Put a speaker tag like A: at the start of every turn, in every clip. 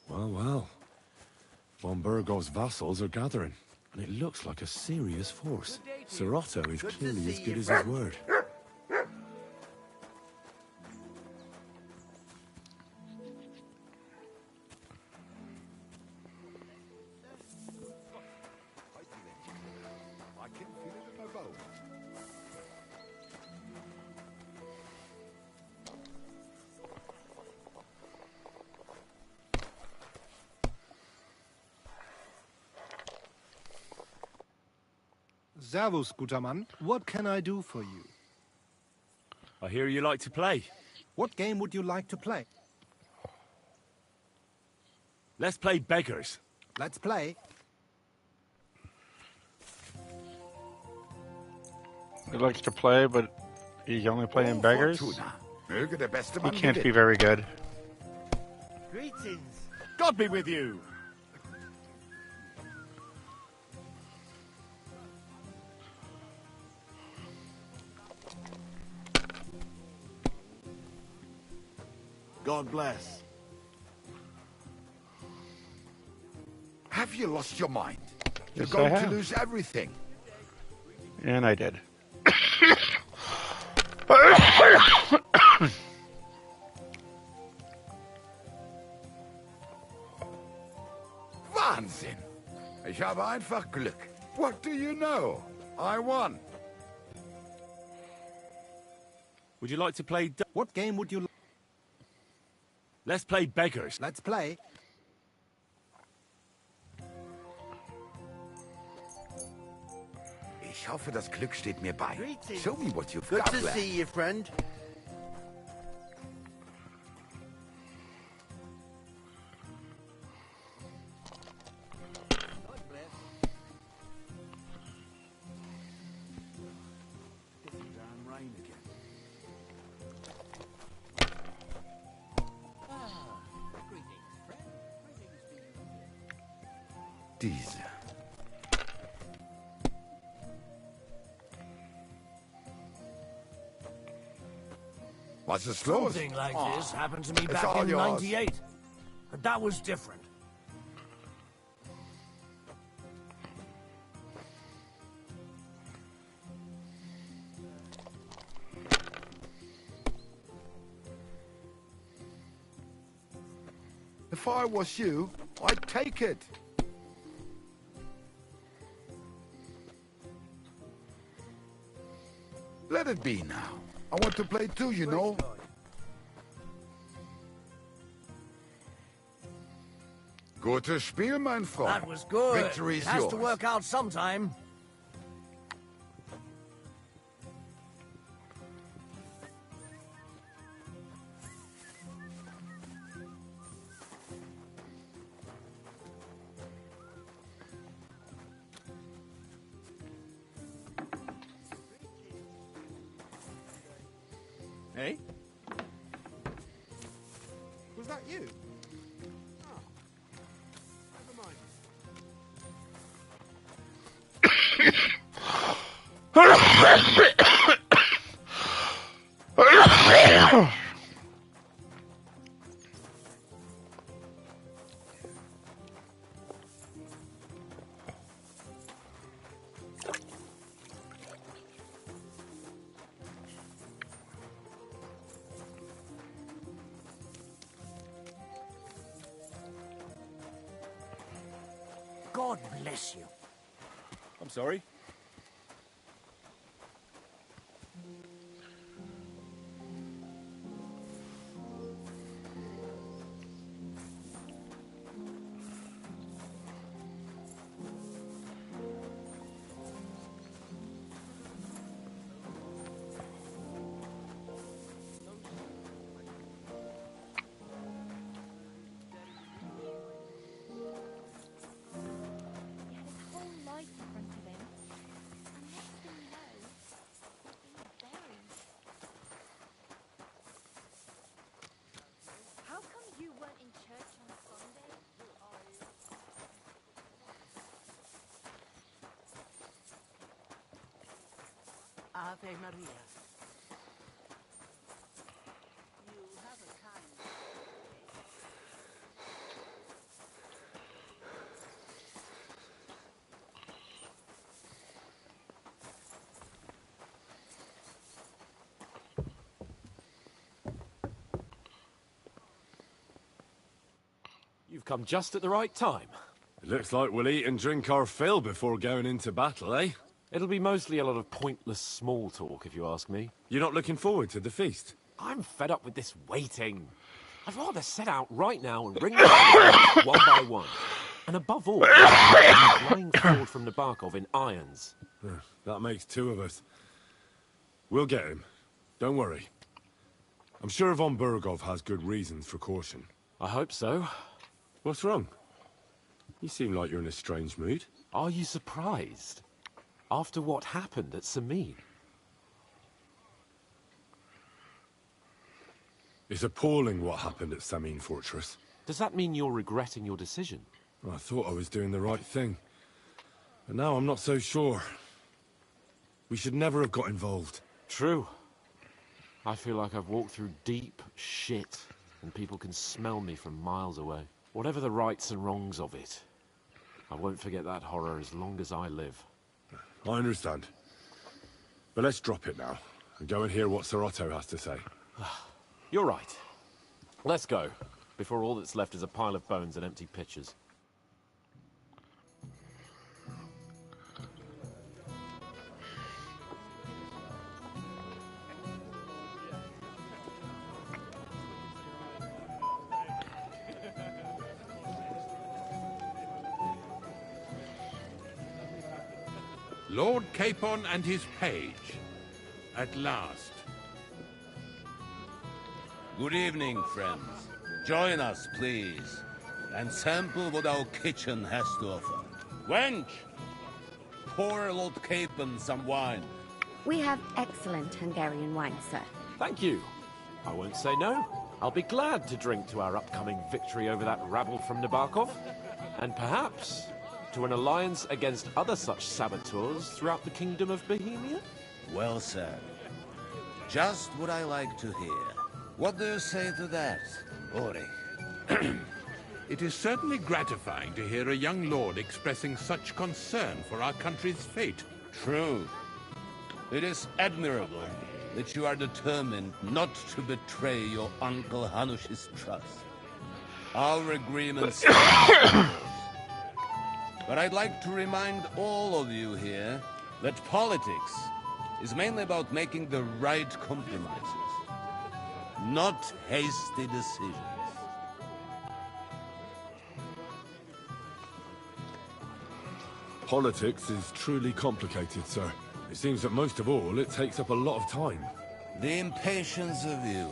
A: Well, well. Von Burgov's vassals are gathering, and it looks like a serious force. Sir Otto is clearly as good as his word.
B: Servus, guter Mann. What can I do for you?
A: I hear you like to play.
B: What game would you like to play?
A: Let's play beggars.
B: Let's play.
C: He likes to play, but he's only playing beggars. He can't be very good.
D: Greetings.
A: God be with you.
E: God bless. Have you lost your mind? You're
C: Yes,
E: going
C: I
E: to
C: have.
E: lose everything.
C: And I did.
E: Wahnsinn! Ich habe einfach Glück. What do you know? I won.
A: Would you like to play...
B: What game would you like?
A: Let's play beggars.
B: Let's play.
E: Ich hoffe, das Glück steht mir bei.
D: Greetings.
E: Show me what you've
D: Good
E: got
D: to
E: left.
D: see you, friend.
E: Diese. Was ist los?
F: Something like this happened to me
E: It's
F: back
E: all
F: in
E: yours.
F: '98. But that was different.
E: If I was you, I'd take it. Let it be now. I want to play too, you know. Gutes Spiel, mein Freund.
F: That was good.
E: Victory is
F: Has
E: yours.
F: to work out sometime.
B: Hey? Was that you? Oh. Never mind.
F: God bless you.
A: I'm sorry?
G: He had his whole life in front of him.
F: Ave Maria.
D: You've come just at the right time.
A: It looks like we'll eat and drink our fill before going into battle, eh?
D: It'll be mostly a lot of pointless small talk, if you ask me.
A: You're not looking forward to the feast?
D: I'm fed up with this waiting. I'd rather set out right now and bring them back one by one. And above all, flying forward from Nabokov in irons.
A: That makes two of us. We'll get him. Don't worry. I'm sure Von Burgov has good reasons for caution.
D: I hope so.
A: What's wrong? You seem like you're in a strange mood.
D: Are you surprised? After what happened at Samin?
A: It's appalling what happened at Samin Fortress.
D: Does that mean you're regretting your decision?
A: I thought I was doing the right thing. But now I'm not so sure. We should never have got involved.
D: True. I feel like I've walked through deep shit, and people can smell me from miles away. Whatever the rights and wrongs of it, I won't forget that horror as long as I live.
A: I understand. But let's drop it now, and go and hear what Sir Otto has to say.
D: You're right. Let's go, before all that's left is a pile of bones and empty pitchers.
G: Lord Capon and his page. At last.
H: Good evening, friends. Join us, please, and sample what our kitchen has to offer. Wench! Pour Lord Capon some wine.
I: We have excellent Hungarian wine, sir.
D: Thank you. I won't say no. I'll be glad to drink to our upcoming victory over that rabble from Nabokov. And perhaps to an alliance against other such saboteurs throughout the Kingdom of Bohemia?
H: Well said. Just what I like to hear. What do you say to that, Ulrich?
G: It is certainly gratifying to hear a young lord expressing such concern for our country's fate.
H: True. It is admirable that you are determined not to betray your Uncle Hanush's trust. Our agreements. But I'd like to remind all of you here that politics is mainly about making the right compromises, not hasty decisions.
A: Politics is truly complicated, sir. It seems that most of all, it takes up a lot of time.
H: The impatience of youth.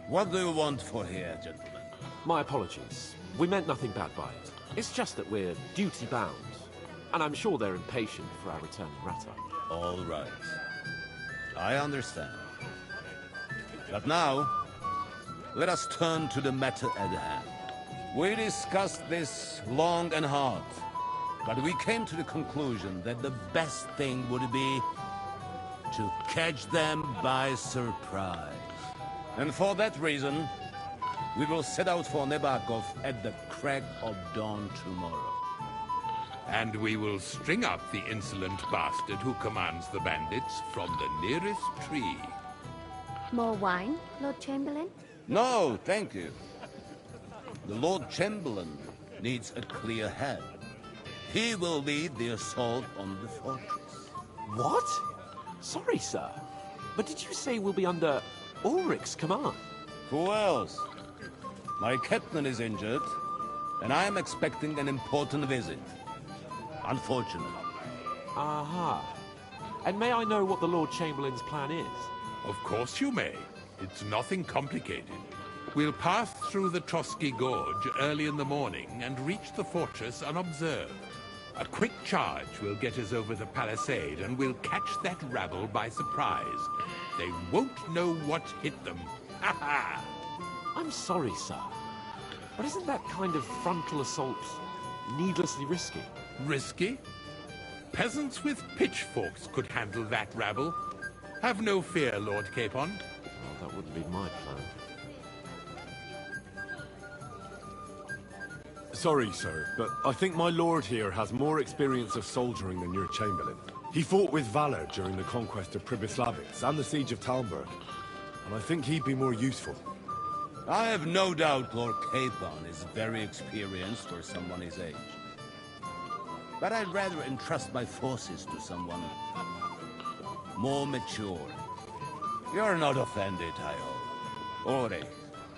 H: What do you want for here, gentlemen?
D: My apologies. We meant nothing bad by it. It's just that we're duty-bound, and I'm sure they're impatient for our returning Rata.
H: All right. I understand. But now, let us turn to the matter at hand. We discussed this long and hard, but we came to the conclusion that the best thing would be to catch them by surprise. And for that reason, we will set out for Nabokov at the crack of dawn tomorrow.
G: And we will string up the insolent bastard who commands the bandits from the nearest tree.
I: More wine, Lord Chamberlain?
H: No, thank you. The Lord Chamberlain needs a clear head. He will lead the assault on the fortress.
D: What? Sorry, sir. But did you say we'll be under Ulrich's command?
H: Who else? My captain is injured, and I am expecting an important visit. Unfortunately.
D: Aha. And may I know what the Lord Chamberlain's plan is?
G: Of course you may. It's nothing complicated. We'll pass through the Trotsky Gorge early in the morning and reach the fortress unobserved. A quick charge will get us over the palisade, and we'll catch that rabble by surprise. They won't know what hit them. Ha ha!
D: I'm sorry, sir. But isn't that kind of frontal assault needlessly risky?
G: Risky? Peasants with pitchforks could handle that rabble. Have no fear, Lord Capon.
D: Well, that wouldn't be my plan.
A: Sorry, sir, but I think my lord here has more experience of soldiering than your chamberlain. He fought with valor during the conquest of Pribyslavitz and the siege of Talmberg, and I think he'd be more useful.
H: I have no doubt Lord Capon is very experienced for someone his age. But I'd rather entrust my forces to someone more mature. You're not offended, I hope. Ore.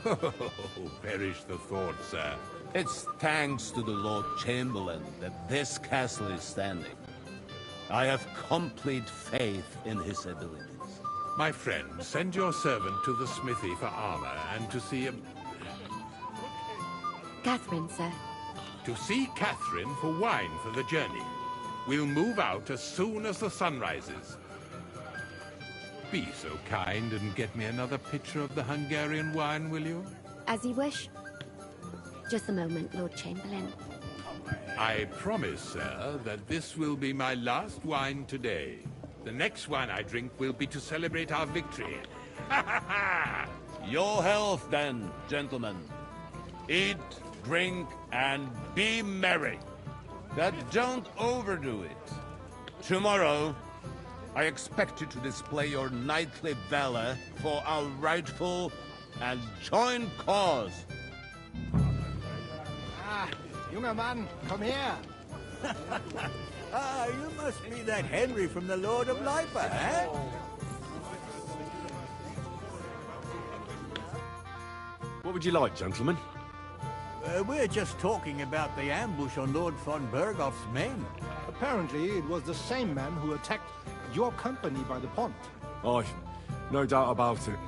G: Oh, perish the thought, sir.
H: It's thanks to the Lord Chamberlain that this castle is standing. I have complete faith in his abilities.
G: My friend, send your servant to the smithy for armor and to see him.
I: Catherine, sir.
G: To see Catherine for wine for the journey. We'll move out as soon as the sun rises. Be so kind and get me another pitcher of the Hungarian wine, will you?
I: As you wish. Just a moment, Lord Chamberlain.
G: I promise, sir, that this will be my last wine today. The next wine I drink will be to celebrate our victory.
H: Your health, then, gentlemen. Eat, drink, and be merry. But don't overdo it. Tomorrow, I expect you to display your knightly valor for our rightful and joint cause.
F: Ah, junger Mann, komm her.
J: Ah, you must be that Henry from the Lord of Lipa, eh?
A: What would you like, gentlemen?
J: We're just talking about the ambush on Lord von Bergoff's men.
B: Apparently, it was the same man who attacked your company by the pond.
A: Aye, no doubt about it.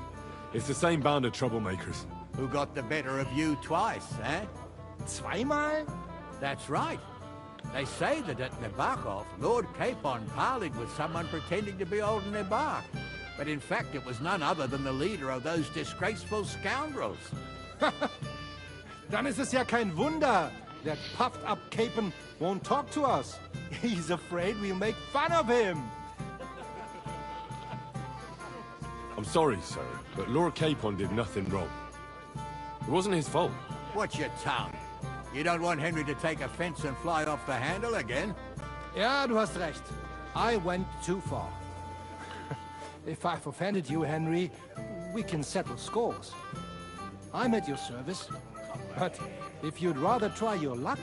A: It's the same band of troublemakers.
J: Who got the better of you twice, eh?
B: Zweimal?
J: That's right. They say that at Nabokov, Lord Capon parleyed with someone pretending to be old Nabar. But in fact, it was none other than the leader of those disgraceful scoundrels.
B: Dann ist es ja kein Wunder. That puffed-up Capon won't talk to us. He's afraid we'll make fun of him.
A: I'm sorry, sir, but Lord Capon did nothing wrong. It wasn't his fault.
J: Watch your tongue. You don't want Henry to take offense and fly off the handle again?
B: Ja, du hast recht. I went too far. If I've offended you, Henry, we can settle scores. I'm at your service. But if you'd rather try your luck,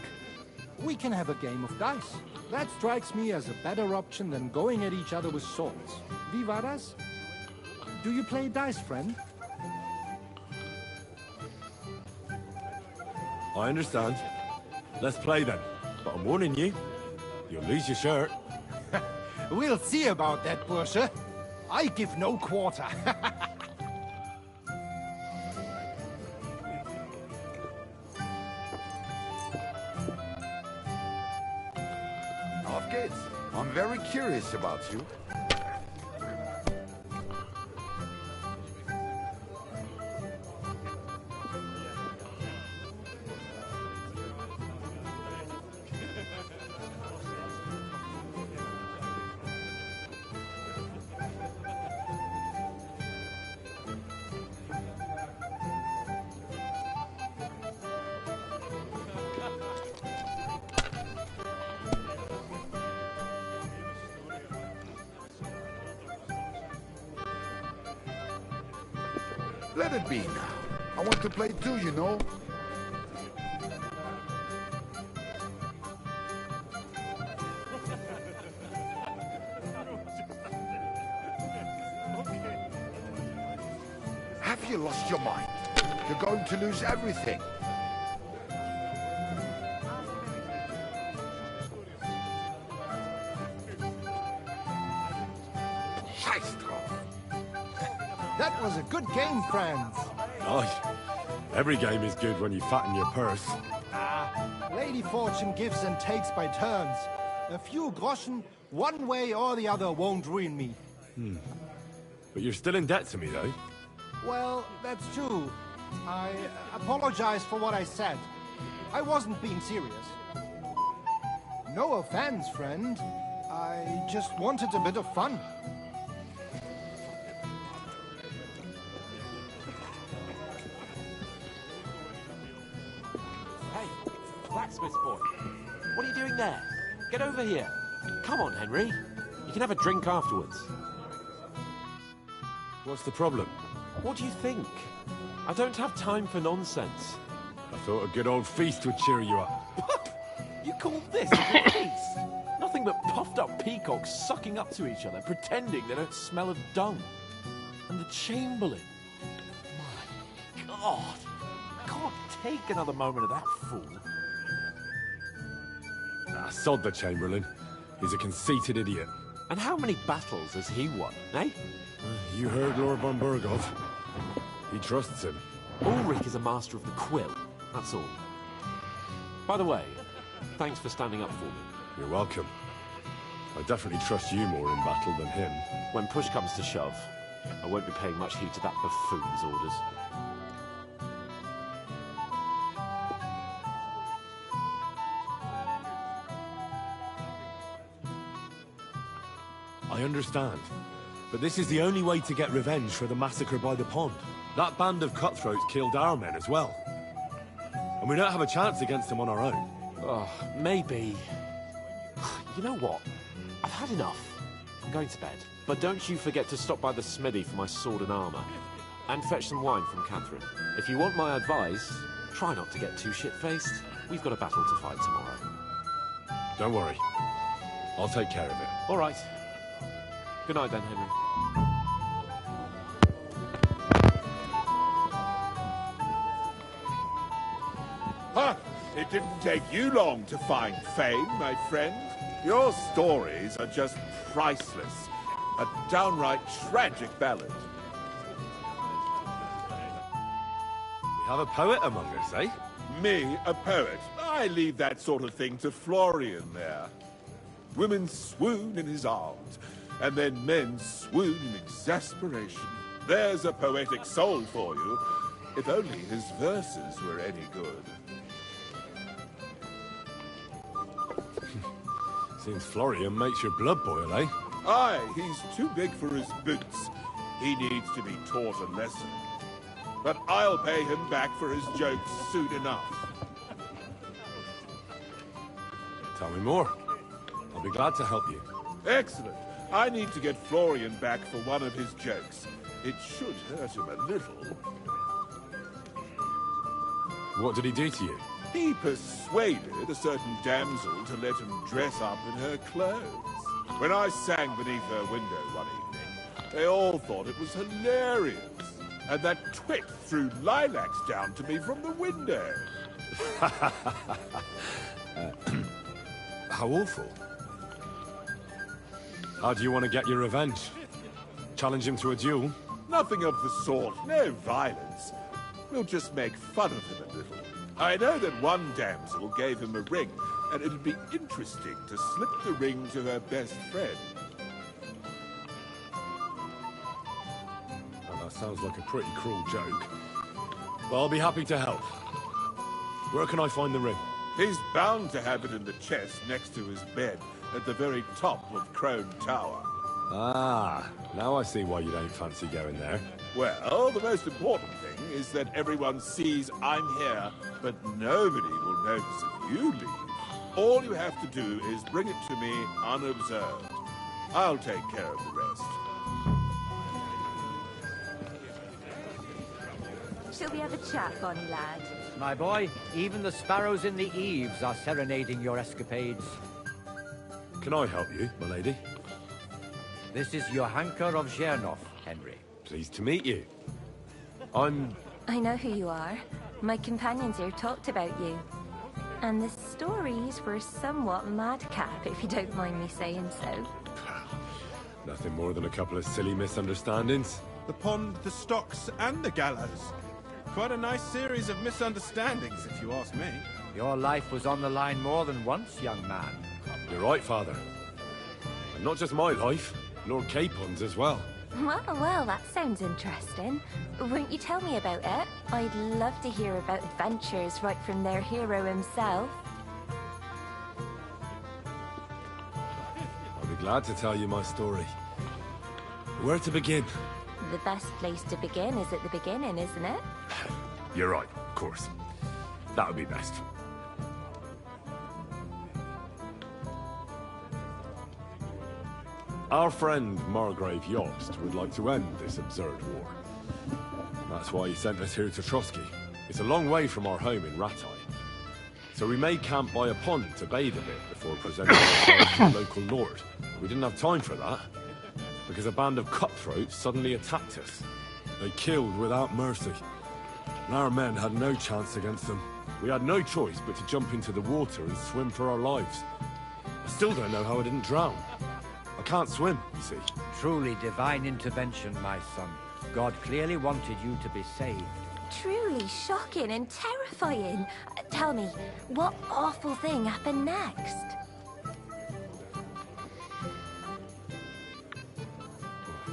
B: we can have a game of dice. That strikes me as a better option than going at each other with swords. Wie war das? Do you play dice, friend?
A: I understand. Let's play then. But I'm warning you, you'll lose your shirt.
B: We'll see about that, Bursche. I give no quarter.
E: Auf geht's. I'm very curious about you. Let it be now. I want to play too, you know. Have you lost your mind? You're going to lose everything. Scheiß drauf.
B: That was a good game, friends.
A: Aye. Every game is good when you fatten your purse.
B: Lady Fortune gives and takes by turns. A few groschen, one way or the other, won't ruin me.
A: But you're still in debt to me, though.
B: Well, that's true. I apologize for what I said. I wasn't being serious. No offense, friend. just wanted a bit of fun.
D: Hey, blacksmith's boy. What are you doing there? Get over here. Come on, Henry. You can have a drink afterwards.
A: What's the problem?
D: What do you think? I don't have time for nonsense.
A: I thought a good old feast would cheer you up.
D: You call this a feast? Nothing but puffed up peacocks sucking up to each other, pretending they don't smell of dung. And the Chamberlain. My God. I can't take another moment of that fool.
A: Ah, sod the Chamberlain. He's a conceited idiot.
D: And how many battles has he won, eh?
A: You heard Lord von Burgov. He trusts him.
D: Ulrich is a master of the quill, that's all. By the way, thanks for standing up for me.
A: You're welcome. I definitely trust you more in battle than him.
D: When push comes to shove, I won't be paying much heed to that buffoon's orders.
A: I understand. But this is the only way to get revenge for the massacre by the pond. That band of cutthroats killed our men as well. And we don't have a chance against them on our own.
D: Oh, maybe. You know what? I've had enough. I'm going to bed. But don't you forget to stop by the smithy for my sword and armor. And fetch some wine from Catherine. If you want my advice, try not to get too shit-faced. We've got a battle to fight tomorrow.
A: Don't worry. I'll take care of it.
D: All right. Good night then, Henry.
K: Ha! It didn't take you long to find fame, my friend. Your stories are just priceless. A downright tragic ballad.
A: We have a poet among us, eh?
K: Me, a poet. I leave that sort of thing to Florian there. Women swoon in his arms, and then men swoon in exasperation. There's a poetic soul for you, if only his verses were any good.
A: Seems Florian makes your blood boil, eh?
K: Aye, he's too big for his boots. He needs to be taught a lesson. But I'll pay him back for his jokes soon enough.
A: Tell me more. I'll be glad to help you.
K: Excellent. I need to get Florian back for one of his jokes. It should hurt him a little.
A: What did he do to you?
K: He persuaded a certain damsel to let him dress up in her clothes. When I sang beneath her window one evening, they all thought it was hilarious. And that twit threw lilacs down to me from the window.
A: How awful. How do you want to get your revenge? Challenge him to a duel?
K: Nothing of the sort. No violence. We'll just make fun of him a little. I know that one damsel gave him a ring, and it'd be interesting to slip the ring to her best friend.
A: Well, that sounds like a pretty cruel joke. But I'll be happy to help. Where can I find the ring?
K: He's bound to have it in the chest next to his bed, at the very top of Crone Tower.
A: Ah, now I see why you don't fancy going there.
K: Well, the most important thing is that everyone sees I'm here, but nobody will notice if you leave. All you have to do is bring it to me unobserved. I'll take care of the rest.
L: Shall we have a chat, bonny lad?
M: My boy, even the sparrows in the eaves are serenading your escapades.
A: Can I help you, my lady?
M: This is Johanka of Zhernov, Henry.
A: Pleased to meet you.
L: I know who you are. My companions here talked about you. And the stories were somewhat madcap, if you don't mind me saying so.
A: Nothing more than a couple of silly misunderstandings.
N: The pond, the stocks, and the gallows. Quite a nice series of misunderstandings, if you ask me.
M: Your life was on the line more than once, young man.
A: You're right, Father. And not just my life, Lord Capon's as well.
L: Well, that sounds interesting. Won't you tell me about it? I'd love to hear about adventures right from their hero himself.
A: I'll be glad to tell you my story. Where to begin?
L: The best place to begin is at the beginning, isn't it?
A: You're right, of course. That would be best. Our friend Margrave Jobst would like to end this absurd war. That's why he sent us here to Trotsky. It's a long way from our home in Ratai. So we made camp by a pond to bathe a bit before presenting ourselves to the local lord. We didn't have time for that, because a band of cutthroats suddenly attacked us. They killed without mercy, and our men had no chance against them. We had no choice but to jump into the water and swim for our lives. I still don't know how I didn't drown. I can't swim, you see.
M: Truly divine intervention, my son. God clearly wanted you to be saved.
L: Truly shocking and terrifying. Tell me, what awful thing happened next?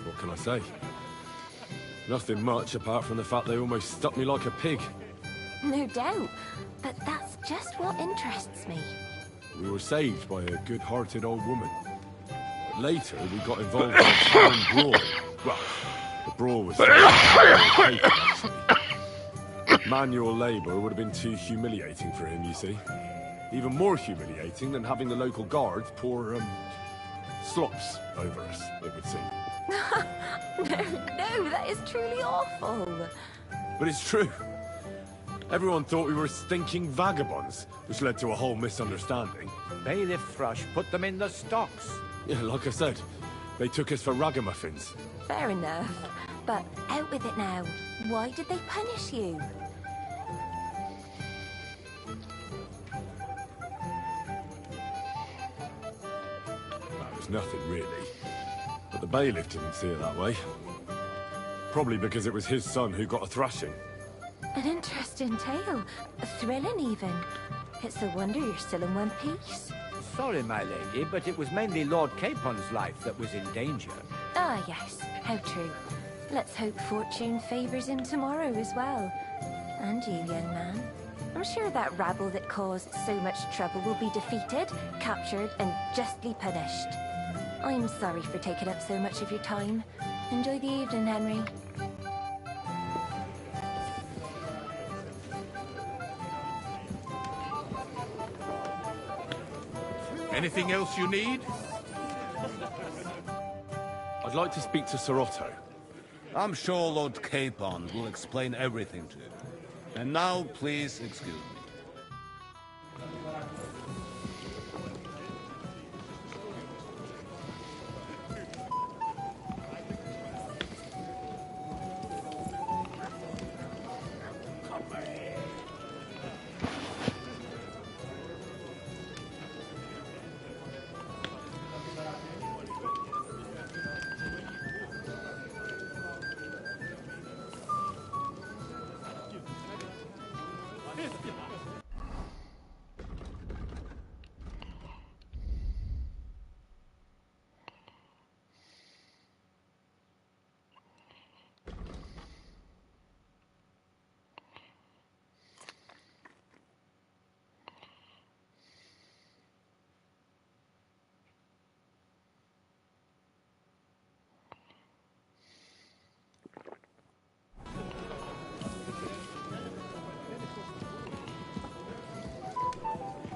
A: What can I say? Nothing much apart from the fact they almost stuck me like a pig.
L: No doubt, but that's just what interests me.
A: We were saved by a good-hearted old woman. But later, we got involved in a town brawl. Well, the brawl was actually. Manual labor would have been too humiliating for him, you see. Even more humiliating than having the local guards pour, slops over us, it would seem.
L: No, that is truly awful.
A: But it's true. Everyone thought we were stinking vagabonds, which led to a whole misunderstanding.
M: Bailiff Thrush put them in the stocks.
A: Yeah, like I said, they took us for ragamuffins.
L: Fair enough. But out with it now. Why did they punish you?
A: That was nothing, really. But the bailiff didn't see it that way. Probably because it was his son who got a thrashing.
L: An interesting tale. Thrilling, even. It's a wonder you're still in one piece.
M: Sorry, my lady, but it was mainly Lord Capon's life that was in danger.
L: Ah, yes. How true. Let's hope fortune favours him tomorrow as well. And you, young man. I'm sure that rabble that caused so much trouble will be defeated, captured, and justly punished. I'm sorry for taking up so much of your time. Enjoy the evening, Henry.
G: Anything else you need?
A: I'd like to speak to Sir Otto.
H: I'm sure Lord Capon will explain everything to you. And now, please excuse me.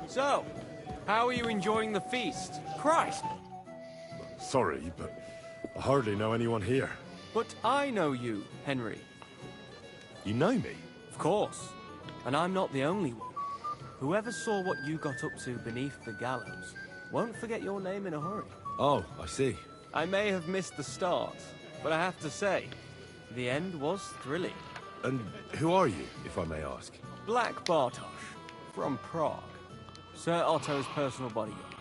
O: So, how are you enjoying the feast? Christ!
A: Sorry, but I hardly know anyone here.
O: But I know you, Henry.
A: You know me?
O: Of course. And I'm not the only one. Whoever saw what you got up to beneath the gallows won't forget your name in a hurry.
A: Oh, I see.
O: I may have missed the start, but I have to say, the end was thrilling.
A: And who are you, if I may ask?
O: Black Bartosz, from Prague. Sir Otto's personal bodyguard.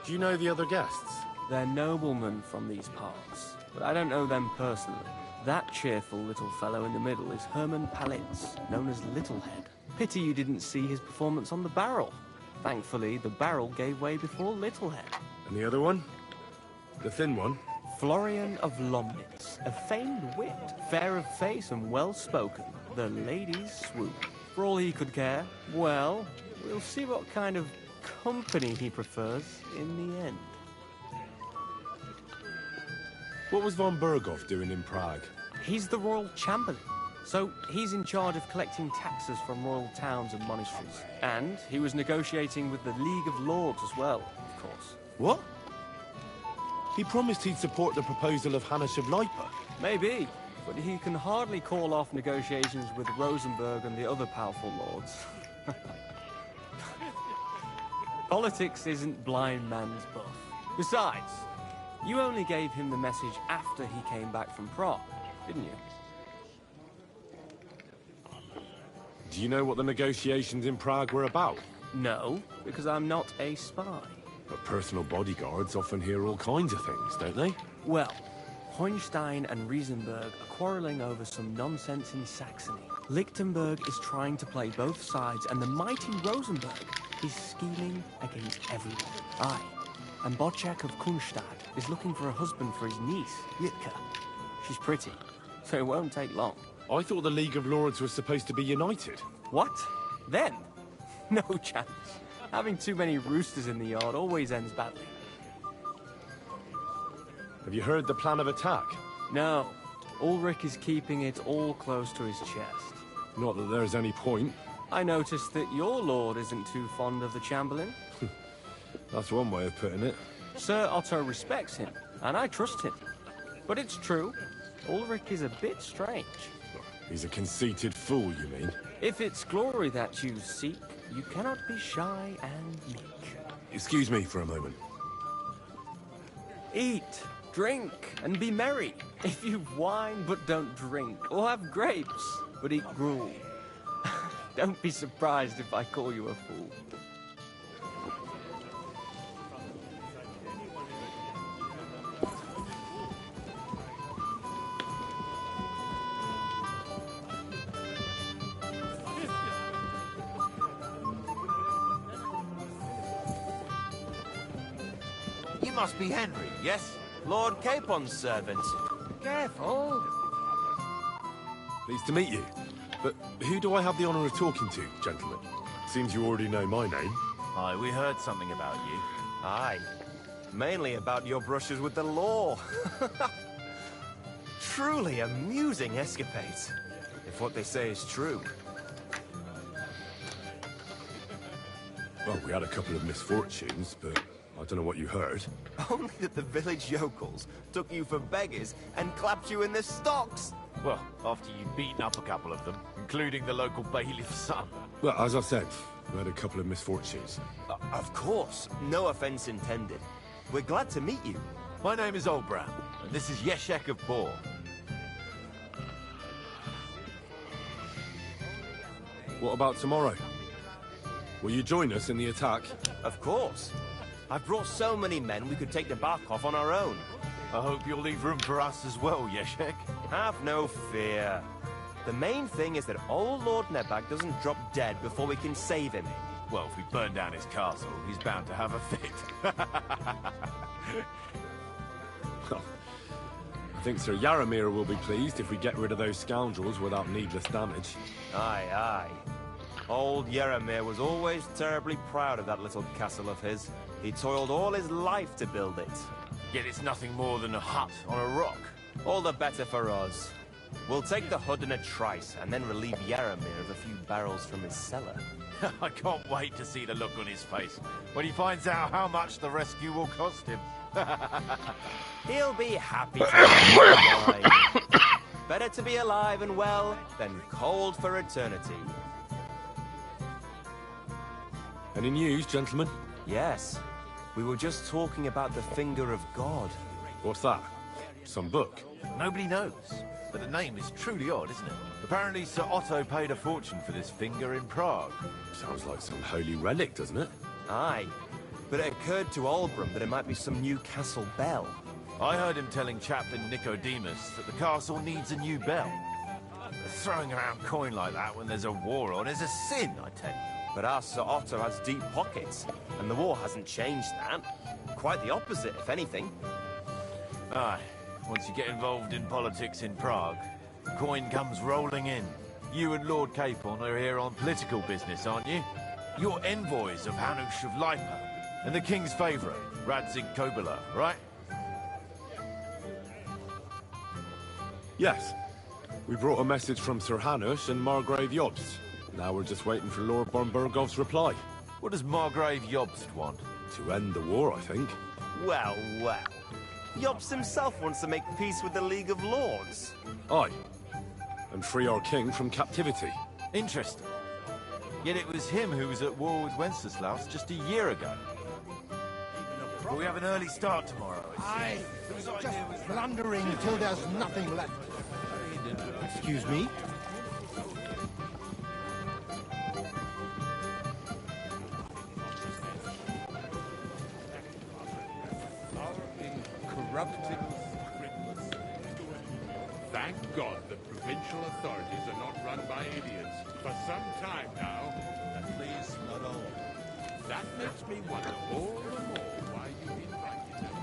A: Do you know the other guests?
O: They're noblemen from these parts, but I don't know them personally. That cheerful little fellow in the middle is Herman Palitz, known as Littlehead. Pity you didn't see his performance on the barrel. Thankfully, the barrel gave way before Littlehead.
A: And the other one? The thin one?
O: Florian of Lomnitz, a famed wit, fair of face and well-spoken. The ladies swoon. for all he could care. Well, we'll see what kind of company he prefers in the end.
A: What was von Berghoff doing in Prague?
O: He's the royal chamberlain, so he's in charge of collecting taxes from royal towns and monasteries. And he was negotiating with the League of Lords as well, of course.
A: What? He promised he'd support the proposal of Hannes of Lipa.
O: Maybe, but he can hardly call off negotiations with Rosenberg and the other powerful lords. Politics isn't blind man's buff. Besides, you only gave him the message after he came back from Prague, didn't you?
A: Do you know what the negotiations in Prague were about?
O: No, because I'm not a spy.
A: But personal bodyguards often hear all kinds of things, don't they?
O: Well, Hohenstein and Riesenberg are quarreling over some nonsense in Saxony. Lichtenberg is trying to play both sides, and the mighty Rosenberg is scheming against everyone. Aye, and Bocek of Kunstadt is looking for a husband for his niece, Yitka. She's pretty, so it won't take long.
A: I thought the League of Lords was supposed to be united.
O: What? Then? No chance. Having too many roosters in the yard always ends badly.
A: Have you heard the plan of attack?
O: No. Ulrich is keeping it all close to his chest.
A: Not that there's any point.
O: I noticed that your lord isn't too fond of the Chamberlain.
A: That's one way of putting it.
O: Sir Otto respects him, and I trust him. But it's true, Ulrich is a bit strange.
A: He's a conceited fool, you mean?
O: If it's glory that you seek, you cannot be shy and meek.
A: Excuse me for a moment.
O: Eat, drink, and be merry. If you've wine but don't drink, or have grapes but eat gruel. Don't be surprised if I call you a fool.
D: You must be Henry, yes? Lord Capon's servant.
B: Careful.
A: Pleased to meet you. But who do I have the honor of talking to, gentlemen? Seems you already know my name.
P: Aye, we heard something about you. Aye. Mainly about your brushes with the law. Truly amusing escapades. If what they say is true.
A: Well, we had a couple of misfortunes, but I don't know what you heard.
P: Only that the village yokels took you for beggars and clapped you in the stocks.
D: Well, after you'd beaten up a couple of them, including the local bailiff's son.
A: Well, as I said, we had a couple of misfortunes.
P: Of course, no offense intended. We're glad to meet you.
D: My name is Olbram, and this is Yeshek of Bor.
A: What about tomorrow? Will you join us in the attack?
P: Of course. I've brought so many men we could take the Barkov on our own.
D: I hope you'll leave room for us as well, Yeshek.
P: Have no fear. The main thing is that old Lord Nebag doesn't drop dead before we can save him.
D: Well, if we burn down his castle, he's bound to have a fit.
A: I think Sir Yaramir will be pleased if we get rid of those scoundrels without needless damage.
P: Aye, aye. Old Yaramir was always terribly proud of that little castle of his. He toiled all his life to build it.
D: Yet it's nothing more than a hut on a rock.
P: All the better for us. We'll take the hood in a trice, and then relieve Yaramir of a few barrels from his cellar.
D: I can't wait to see the look on his face when he finds out how much the rescue will cost him.
P: He'll be happy to be alive. Better to be alive and well than cold for eternity.
A: Any news, gentlemen?
P: Yes. We were just talking about the Finger of God.
A: What's that? Some book?
D: Nobody knows, but the name is truly odd, isn't it? Apparently Sir Otto paid a fortune for this finger in Prague.
A: Sounds like some holy relic, doesn't it?
P: Aye. But it occurred to Olbram that it might be some new castle bell.
D: I heard him telling Chaplain Nicodemus that the castle needs a new bell. Throwing around coin like that when there's a war on is a sin, I tell you.
P: But our Sir Otto has deep pockets, and the war hasn't changed that. Quite the opposite, if anything.
D: Aye, once you get involved in politics in Prague, coin comes rolling in.
Q: You and Lord Capon are here on political business, aren't you? You're envoys of Hanush of Lipa, and the king's favourite, Radzig Kobyla, right?
A: Yes. We brought a message from Sir Hanush and Margrave Jobst. Now we're just waiting for Lord Bornbergov's reply.
Q: What does Margrave Jobst want?
A: To end the war, I think.
P: Well, well. Jobst himself wants to make peace with the League of Lords.
A: Aye. And free our king from captivity.
Q: Interesting. Yet it was him who was at war with Wenceslaus just a year ago. But we have an early start tomorrow.
B: Aye, just blundering till there's nothing left. Excuse me?
G: Corrupting scribblers. Thank God the provincial authorities are not run by idiots. For some time now. At least not all. That makes me wonder all the more why you invited them.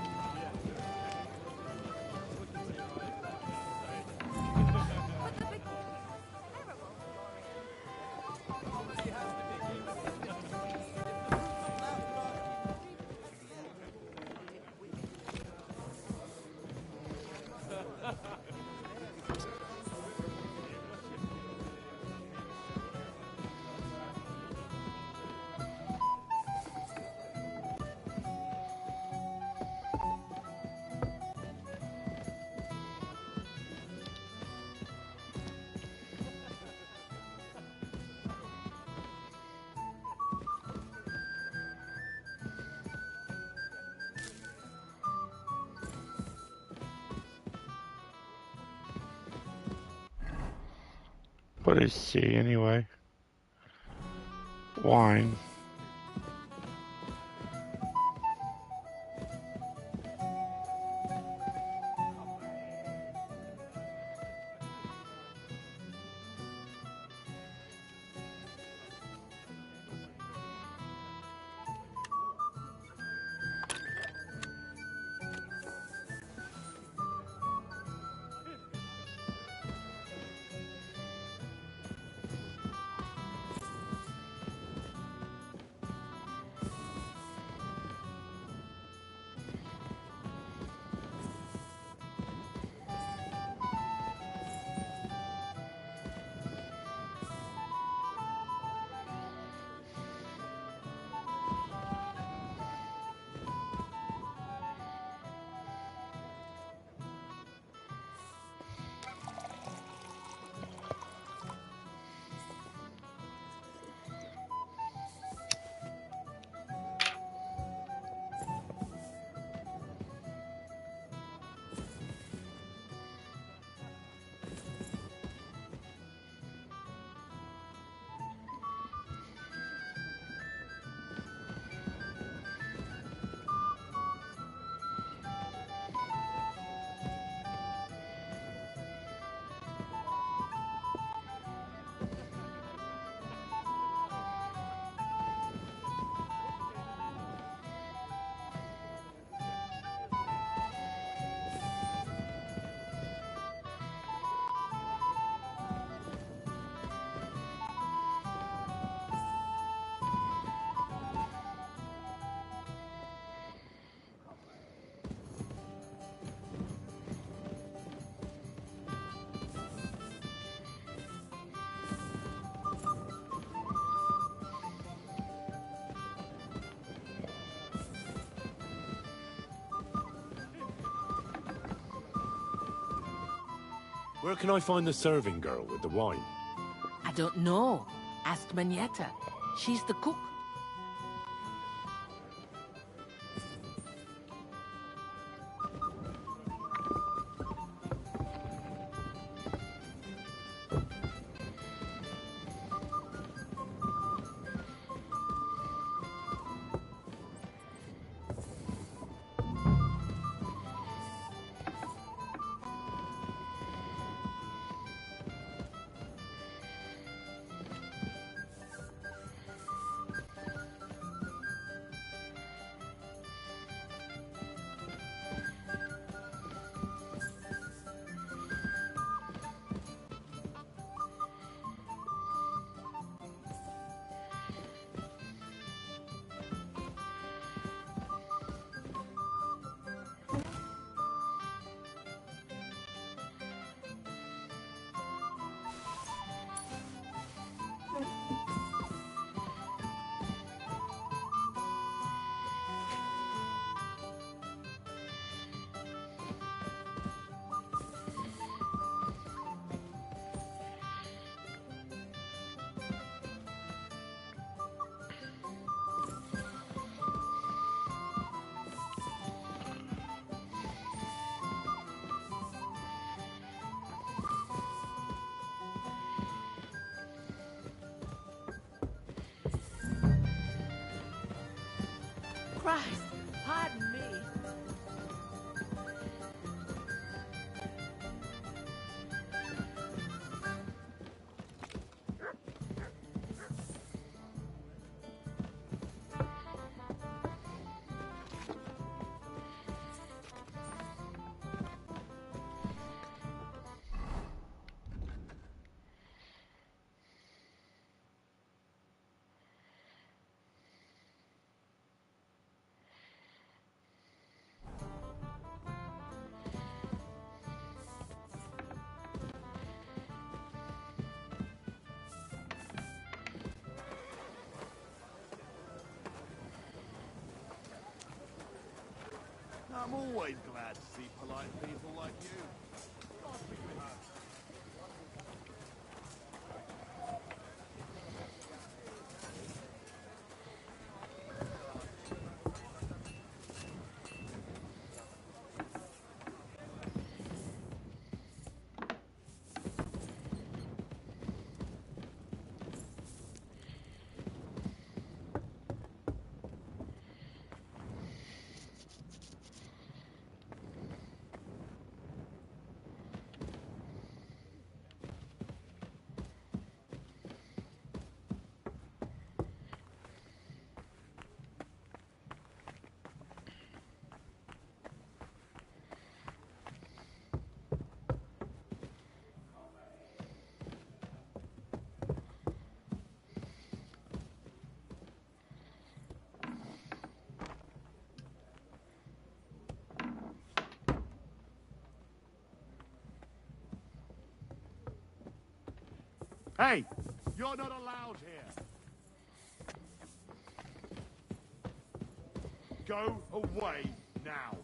C: What is C anyway? Wine.
A: Where can I find the serving girl with the wine?
R: I don't know. Ask Manietta. She's the cook. Christ! Pardon me.
S: I'm always glad to see polite people like you. Hey, you're not allowed here. Go away now.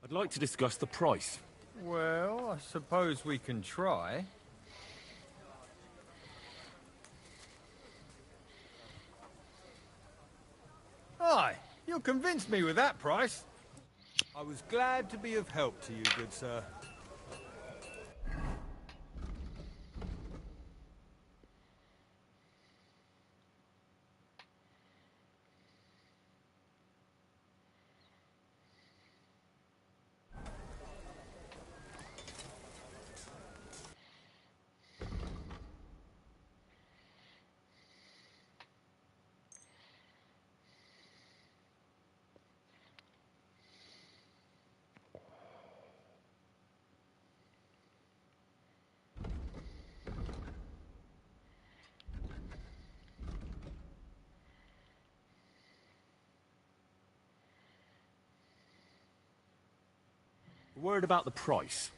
T: I'd like to discuss the price.
U: Well, I suppose we can try. Aye, you convinced me with that price. I was glad to be of help to you, good sir.
T: A word about the price.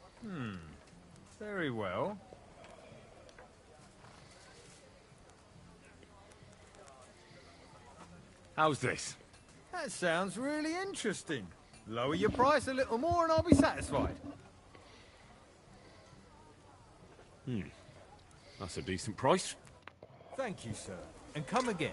U: Very well.
T: How's this?
U: That sounds really interesting. Lower your price a little more and I'll be satisfied.
T: That's a decent price.
U: Thank you, sir. And come again.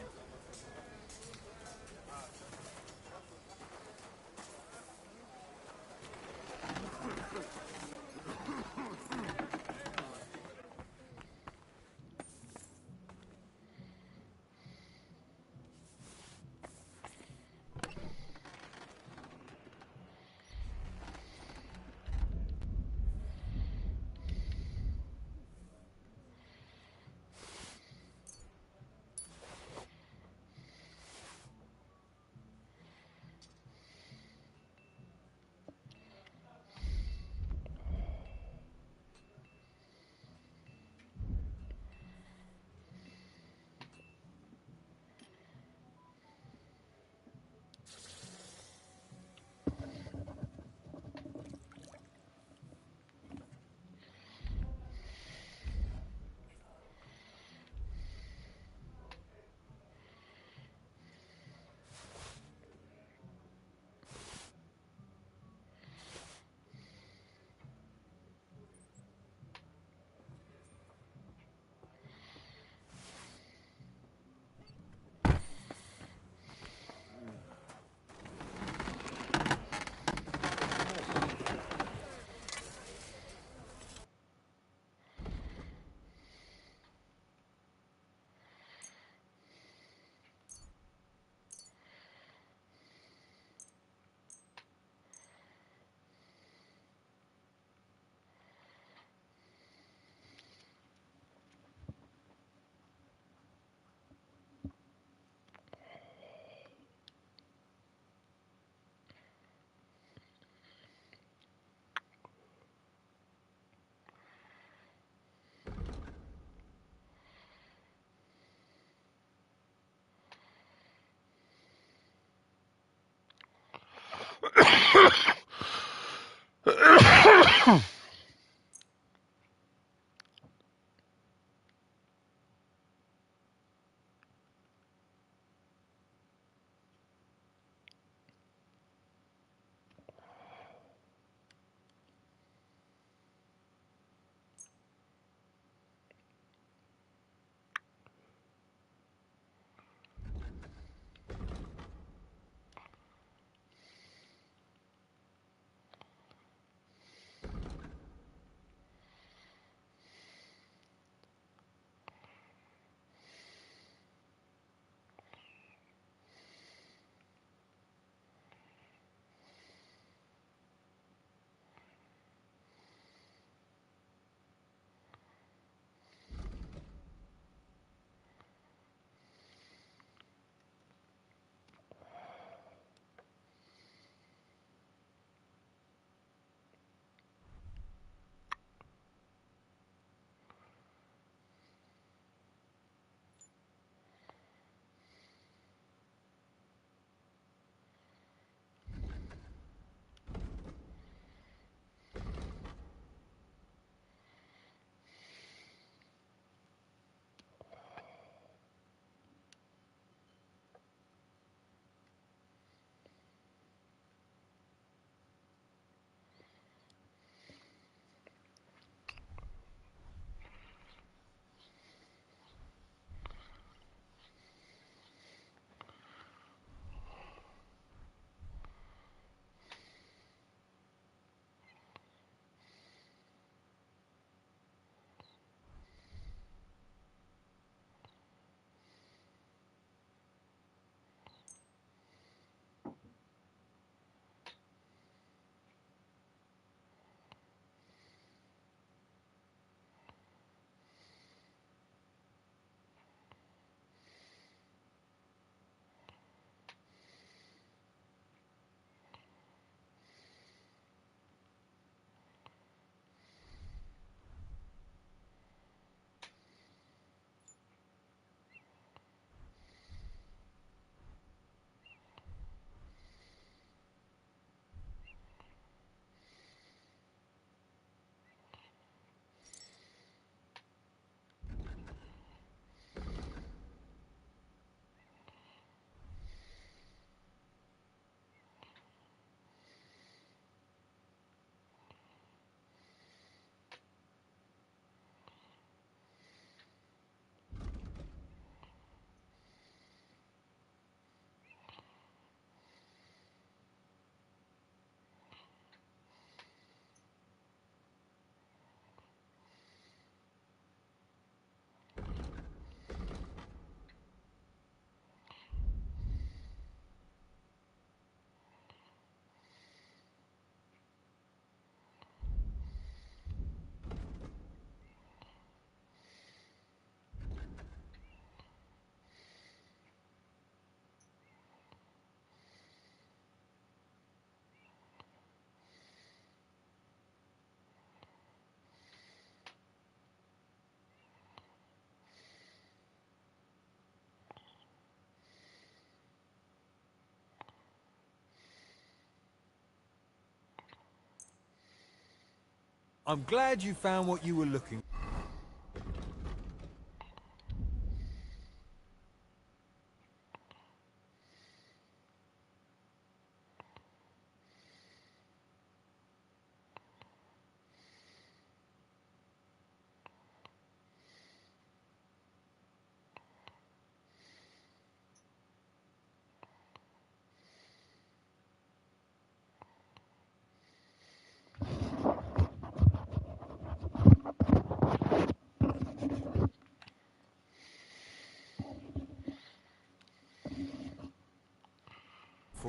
U: I'm glad you found what you were looking for.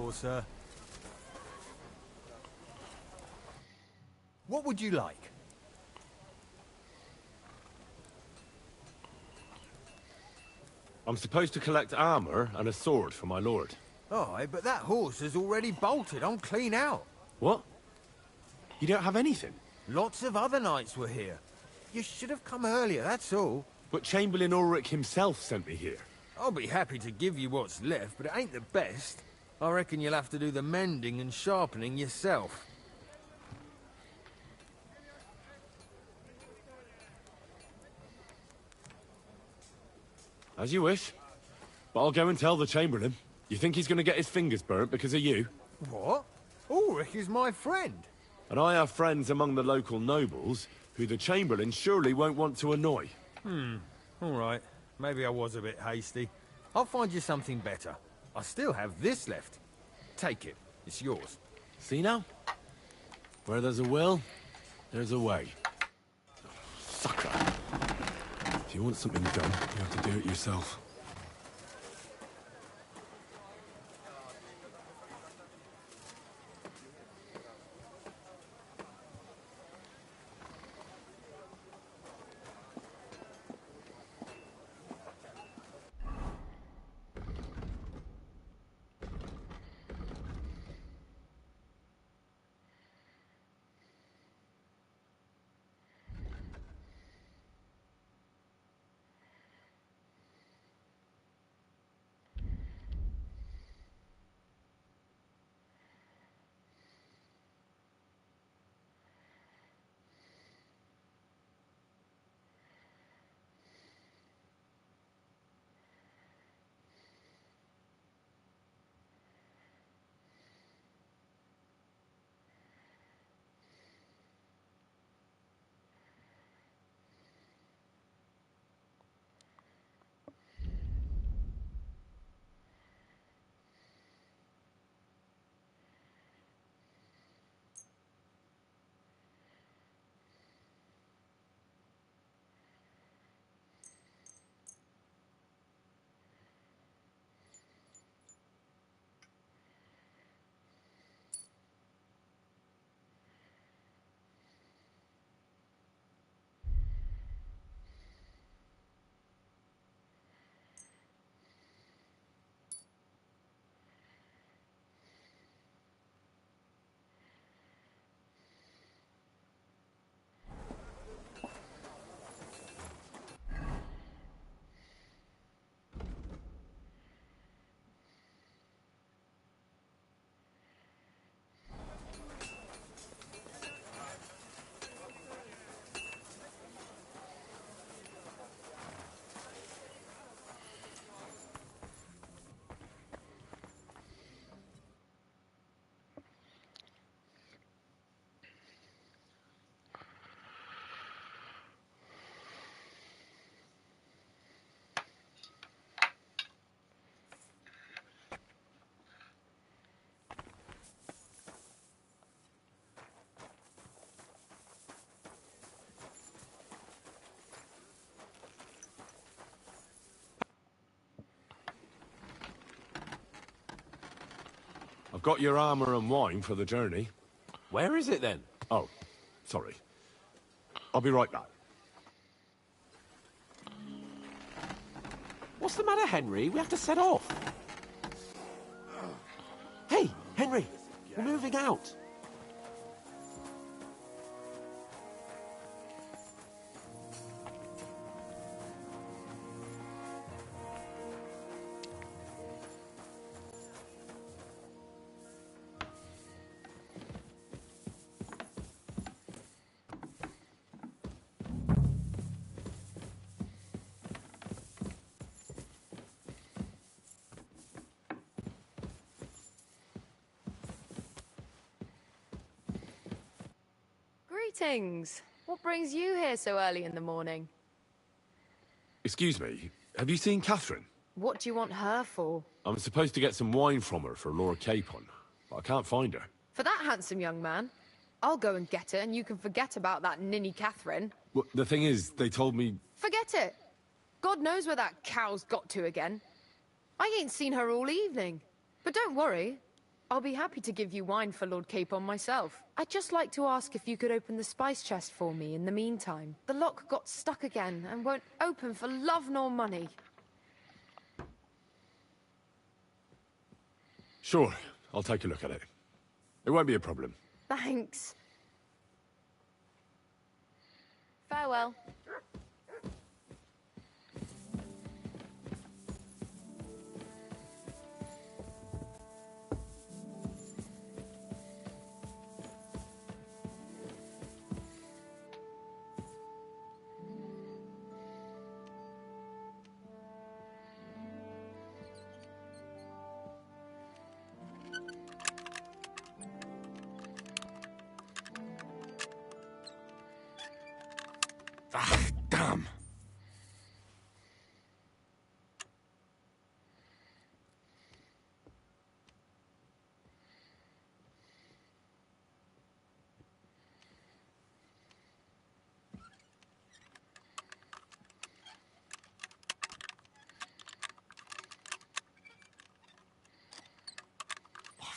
U: Sir. What would you like?
A: I'm supposed to collect armor and a sword for my lord.
U: Oh, but that horse has already bolted. I'm clean out.
A: What? You don't have anything?
U: Lots of other knights were here. You should have come earlier, that's all.
A: But Chamberlain Ulrich himself sent me here.
U: I'll be happy to give you what's left, but it ain't the best. I reckon you'll have to do the mending and sharpening yourself.
A: As you wish. But I'll go and tell the Chamberlain. You think he's going to get his fingers burnt because of you?
U: What? Ulrich is my friend.
A: And I have friends among the local nobles who the Chamberlain surely won't want to annoy.
U: All right. Maybe I was a bit hasty. I'll find you something better. I still have this left. Take it. It's yours.
A: See now? Where there's a will, there's a way. Sucker. If you want something done, you have to do it yourself. I've got your armor and wine for the journey.
D: Where is it then?
A: Oh, sorry. I'll be right back.
D: What's the matter, Henry? We have to set off. Hey, Henry, we're moving out.
I: Greetings. What brings you here so early in the morning?
A: Excuse me, have you seen Catherine?
I: What do you want her for?
A: I'm supposed to get some wine from her for Lord Capon, but I can't find her.
I: For that handsome young man? I'll go and get her, and you can forget about that ninny Catherine.
A: Well, the thing is, they told me...
I: Forget it! God knows where that cow's got to again. I ain't seen her all evening. But don't worry. I'll be happy to give you wine for Lord Capon myself. I'd just like to ask if you could open the spice chest for me in the meantime. The lock got stuck again and won't open for love nor money.
A: Sure, I'll take a look at it. It won't be a problem.
I: Thanks. Farewell.
A: Ah, damn.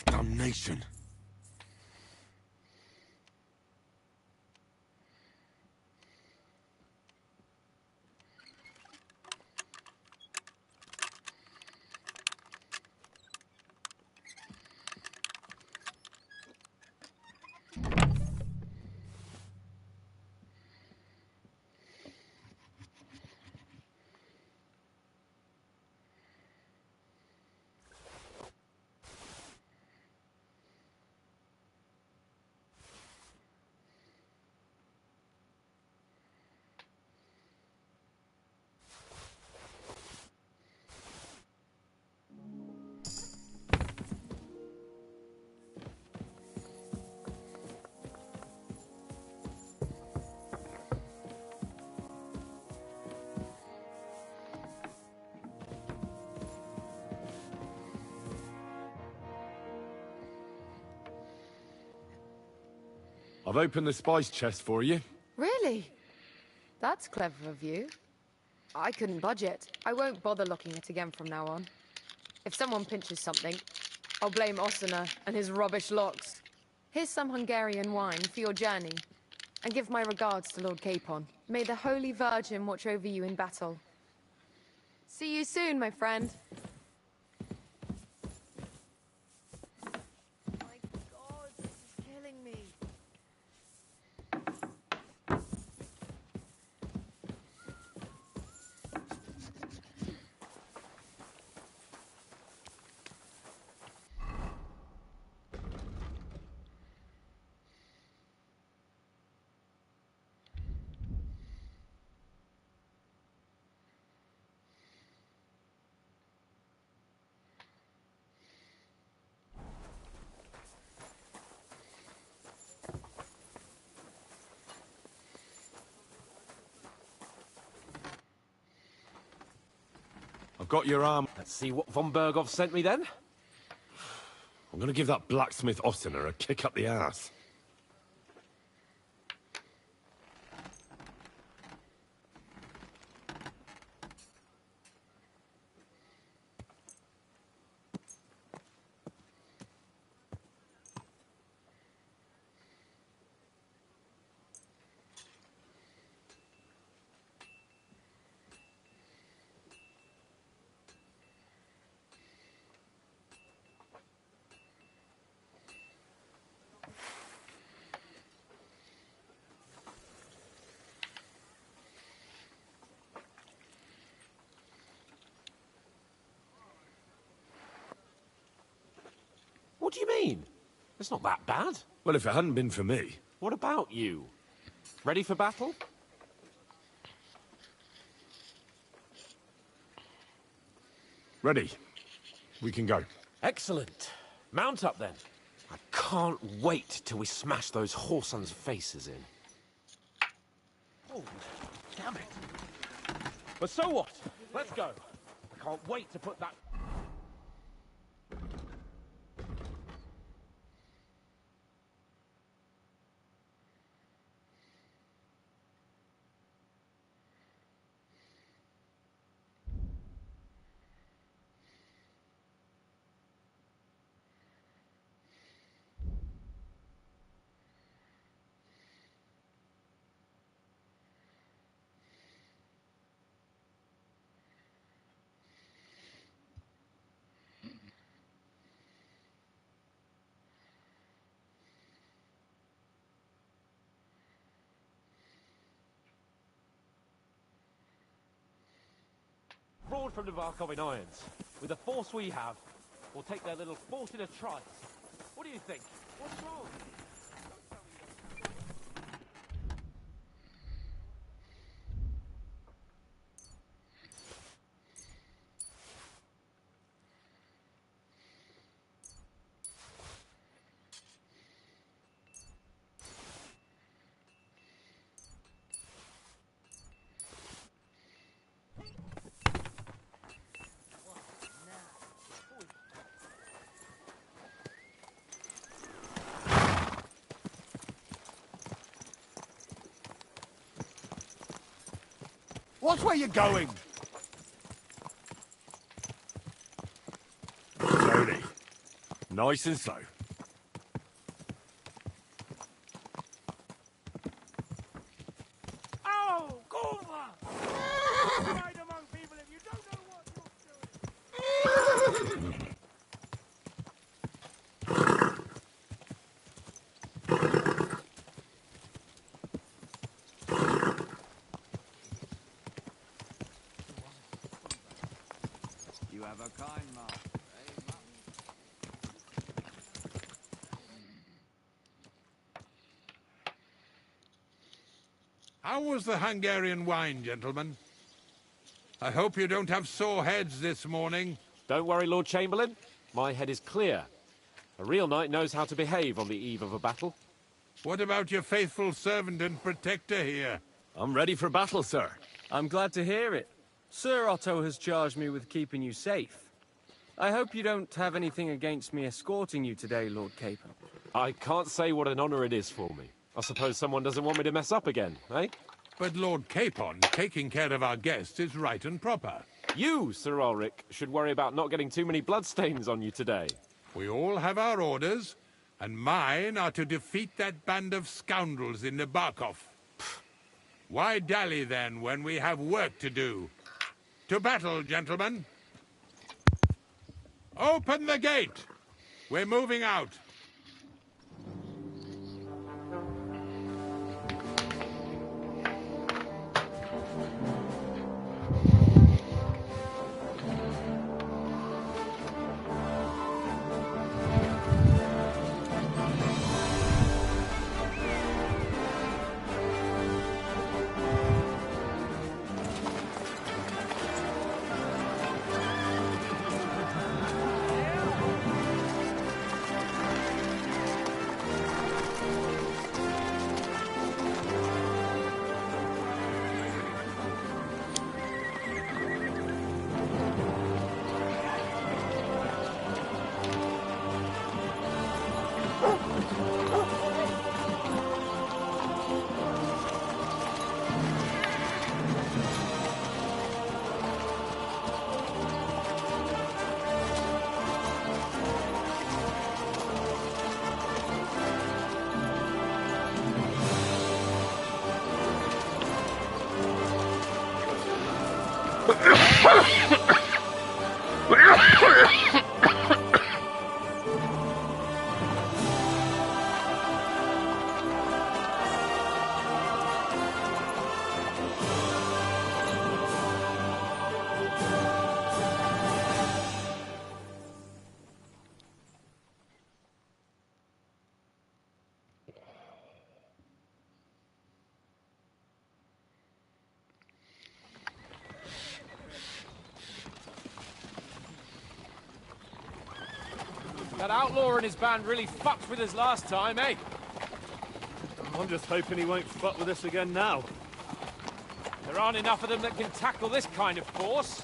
A: Damnation. I've opened the spice chest for you.
I: Really? That's clever of you. I couldn't budge it. I won't bother locking it again from now on. If someone pinches something, I'll blame Ossina and his rubbish locks. Here's some Hungarian wine for your journey. And give my regards to Lord Capon. May the Holy Virgin watch over you in battle. See you soon, my friend. My God, this is killing me.
A: I've got your arm.
D: Let's see what von Berghoff sent me then.
A: I'm gonna give that blacksmith Ossiner a kick up the ass.
D: What do you mean? It's not that bad.
A: Well, if it hadn't been for me...
D: What about you? Ready for battle?
A: Ready. We can go.
D: Excellent. Mount up then. I can't wait till we smash those whoreson faces in. Oh, damn it. But so what? Let's go. I can't wait to put that... Broad from the Barkov in irons. With the force we have, we'll take their little fort in a trice. What do you think? What's wrong?
K: Watch where you're going!
A: Slowly. Nice and slow.
S: Oh, Corva! Right among people if you don't know what you're doing.
F: You have a kind master.
G: How was the Hungarian wine, gentlemen? I hope you don't have sore heads this morning.
D: Don't worry, Lord Chamberlain. My head is clear. A real knight knows how to behave on the eve of a battle.
G: What about your faithful servant and protector here?
A: I'm ready for battle, sir.
O: I'm glad to hear it. Sir Otto has charged me with keeping you safe. I hope you don't have anything against me escorting you today, Lord Capon.
D: I can't say what an honor it is for me. I suppose someone doesn't want me to mess up again, eh?
G: But Lord Capon, taking care of our guests is right and proper.
D: You, Sir Ulrich, should worry about not getting too many bloodstains on you today.
G: We all have our orders, and mine are to defeat that band of scoundrels in Nabokov. Why dally, then, when we have work to do? To battle, gentlemen! Open the gate! We're moving out.
D: That outlaw and his band really fucked with us last time, eh?
T: I'm just hoping he won't fuck with us again now.
D: aren't enough of them that can tackle this kind of force.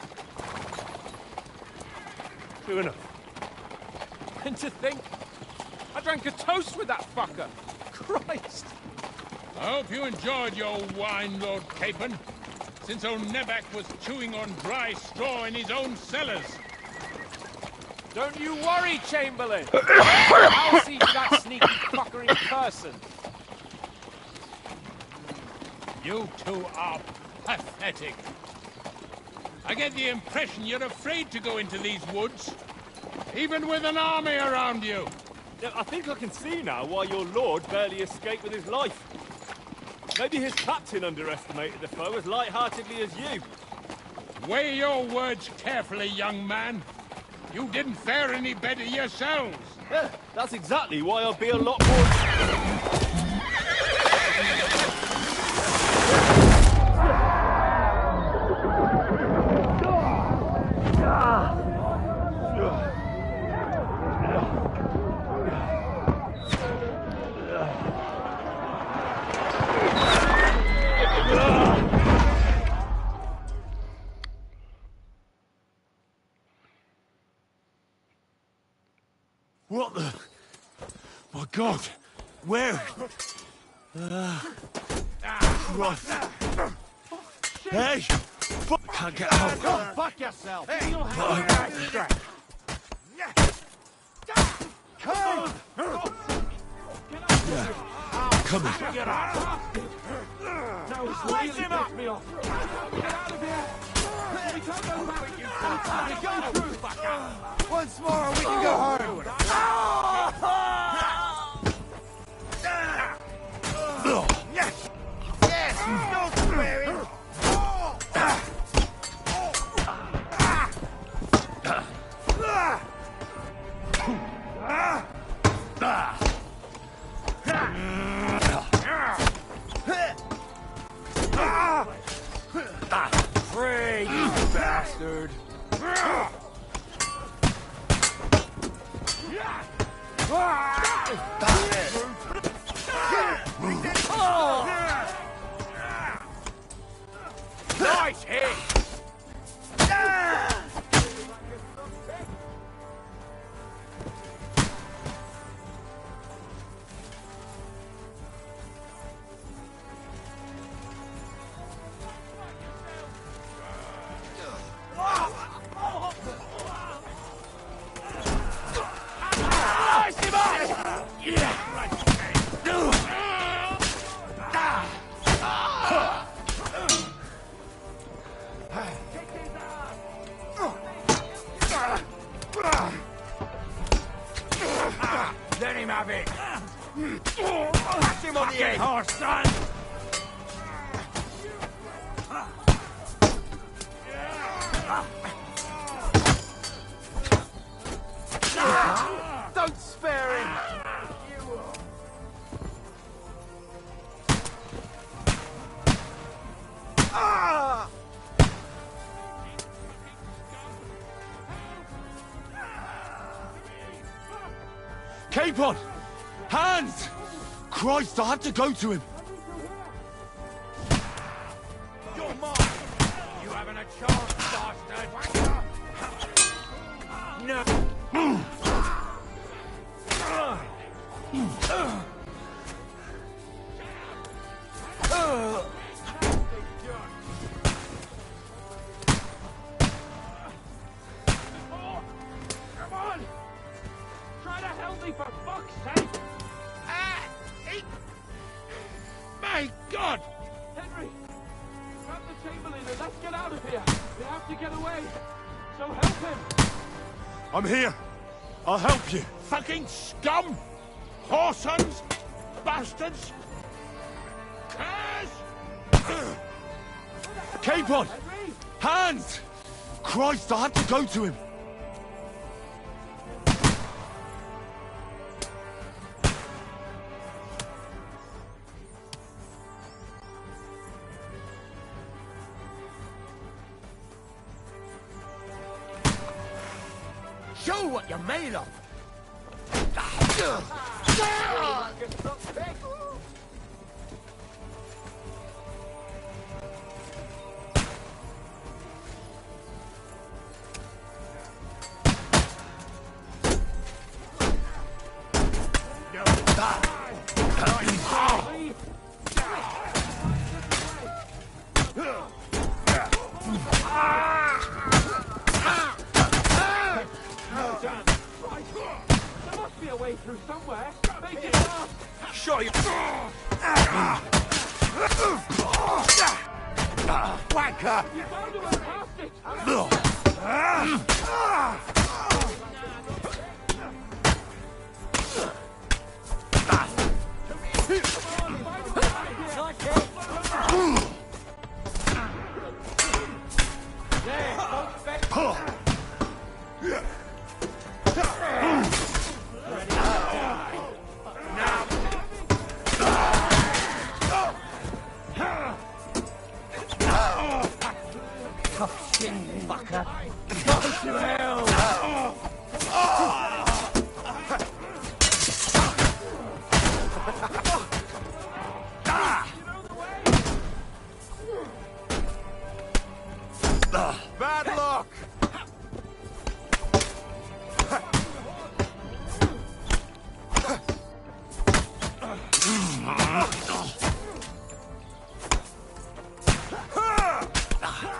T: True enough.
D: And to think, I drank a toast with that fucker. Christ.
G: I hope you enjoyed your wine, Lord Capon, since old Nebac was chewing on dry straw in his own cellars.
D: Don't you worry, Chamberlain. I'll see to that sneaky fucker in person.
G: You two are pathetic. I get the impression you're afraid to go into these woods, even with an army around you.
T: Yeah, I think I can see now why your lord barely escaped with his life. Maybe his captain underestimated the foe as light-heartedly as you.
G: Weigh your words carefully, young man. You didn't fare any better yourselves.
T: Yeah, that's exactly why I'll be a lot more...
A: What the... My God! Where? Christ! Hey! Fuck! I can't get out!
S: Go fuck yourself! Hey, you'll
A: Right.
S: have strength.
A: Come on.
S: Get out! No, slice him up! Me off. Get out of here! We can't go back. We go through, fucker! Once more, and we can go home. Yes! Yes! Don't spare him!
A: Free, you bastard!
S: Nice hit! Let him have it! Catch him on the head! Horse, son! Don't spare him!
A: Capon! Hands! Christ, I had to go to him!
S: You're mine! You haven't a chance, bastard! No! Come on! Try to help me, for fuck's sake!
G: My God!
S: Henry! Grab the Chamberlain and let's get out of here! We have to get away! So help him!
A: I'm here! I'll help you!
G: Fucking scum! Whoresons! Bastards! Curse!
A: Capon! Hands! Christ, I had to go to him!
S: Show what you're made of! way through somewhere. Make it fast.
U: Shot you.
S: Wanker! You found a way past it.
Q: Bad luck!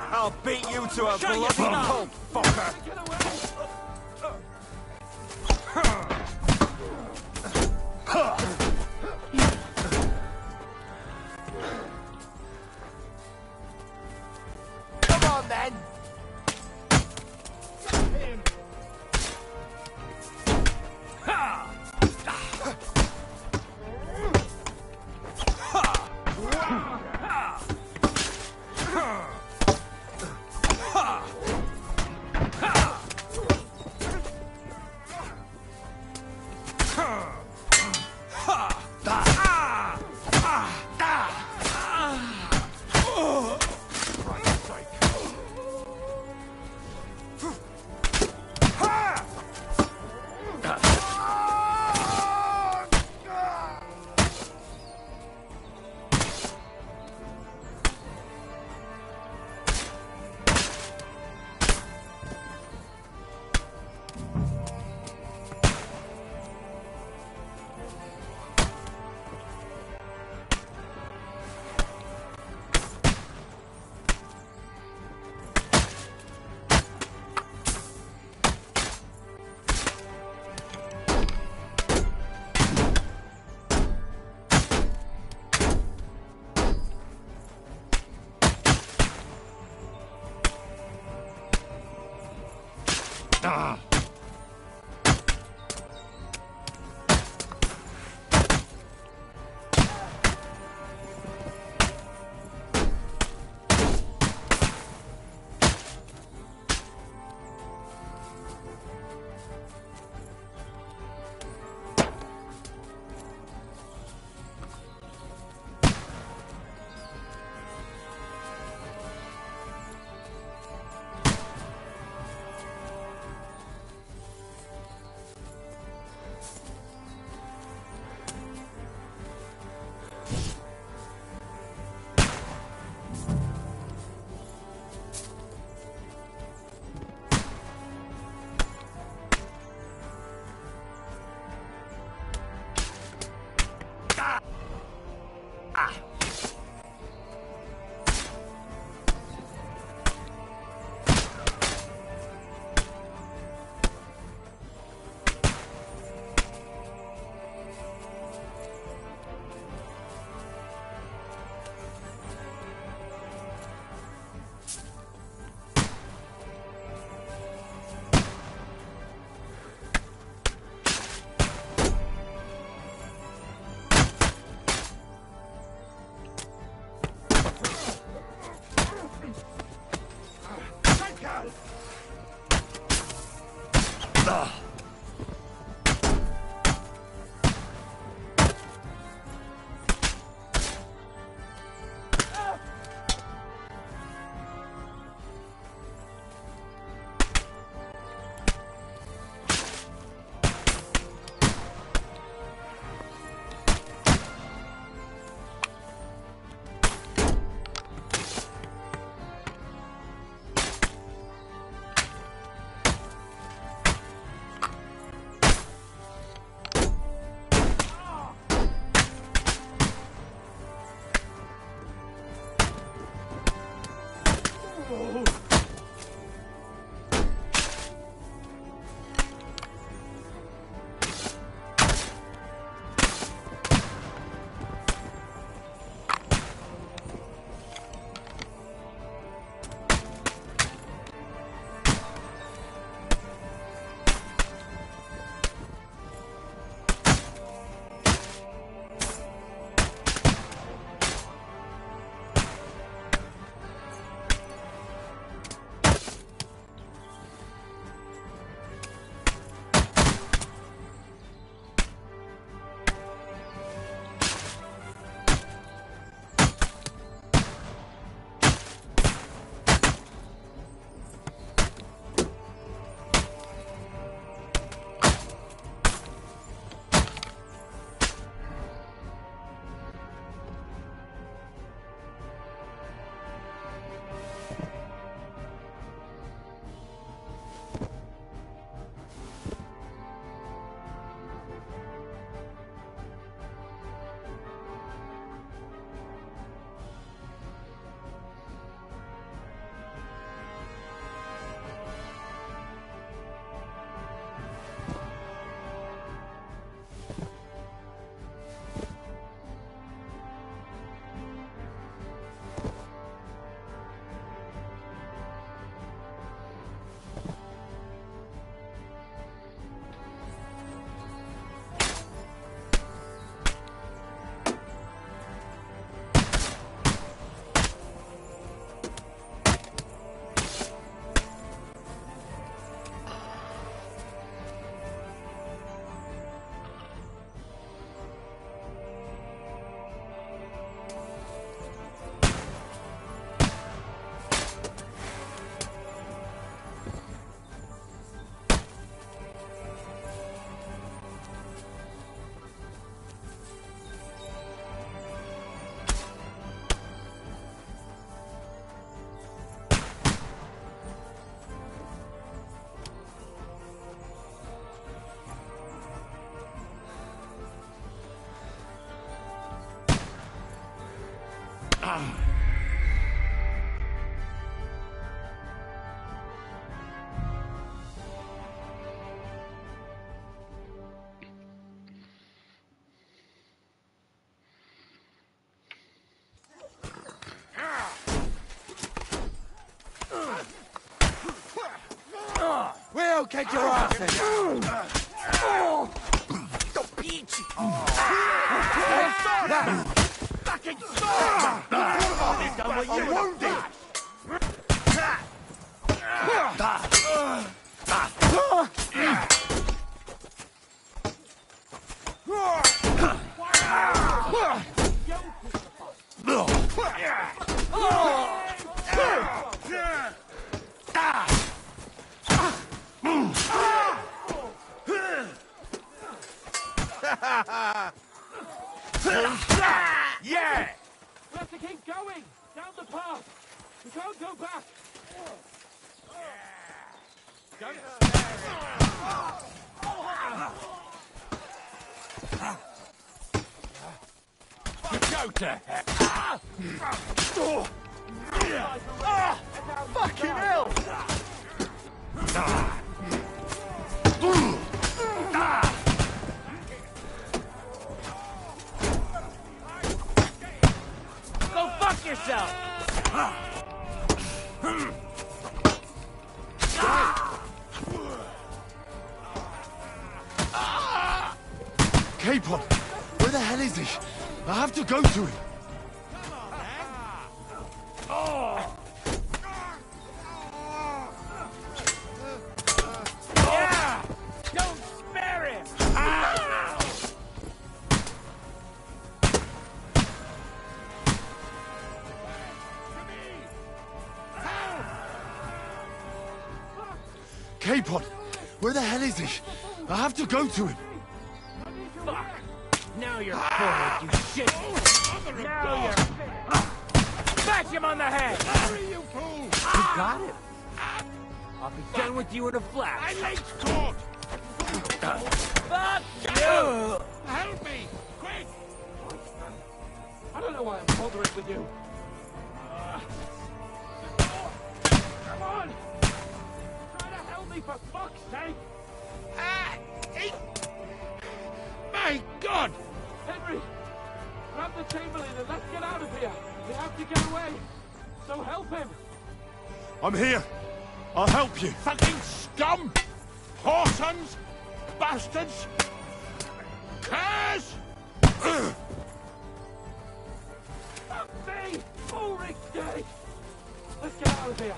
P: I'll beat you to a bloody pulp, fucker!
S: Come on, then. you get your ass in?
Q: The peach!
S: Fucking stop! I've done what you wounded!
T: Yeah! We have to keep going! Down the path! We can't go back!
S: Go to hell! Fucking hell!
T: Go fuck yourself!
A: Capon! Where the hell is he? I have to go to him!
T: Yeah! Don't spare him!
A: Capon! Where the hell is he? I have to go to him!
T: Fuck! Now you're forward, you shit! Now you're finished! Smash him on the head!
S: You fool!
T: You got him! I'll be done with you in a flash!
S: My leg's caught!
T: Fuck you!
S: Help me! Quick!
T: I don't know why I'm bothering with you. Come on! Try to help me for fuck's sake!
S: My God!
T: Henry! Grab the Chamberlain and let's get out of here! We have to get away! So help him!
A: I'm here! I'll help you!
S: Fucking scum! Whoresons! Bastards! Curs!
T: Fuck me! Ulrich's dead! Let's get out of here!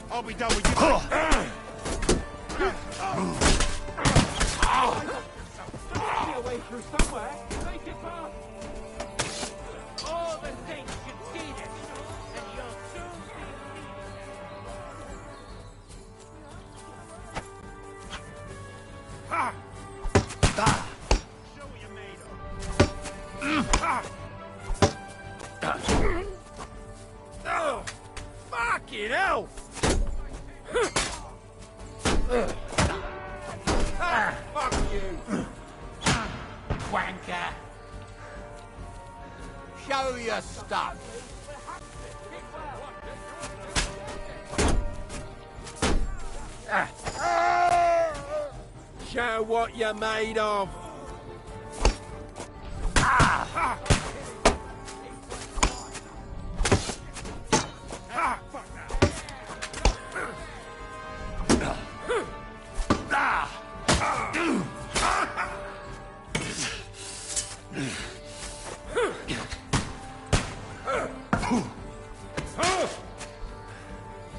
S: I'll be done with you.
T: A way through somewhere. Make it fast. All the things should see this, and you'll soon
S: Ha! Ah! Show what you're made of. Oh, fucking hell! Fuck you! Wanker! Show your stuff! Show what you're made of! Ah!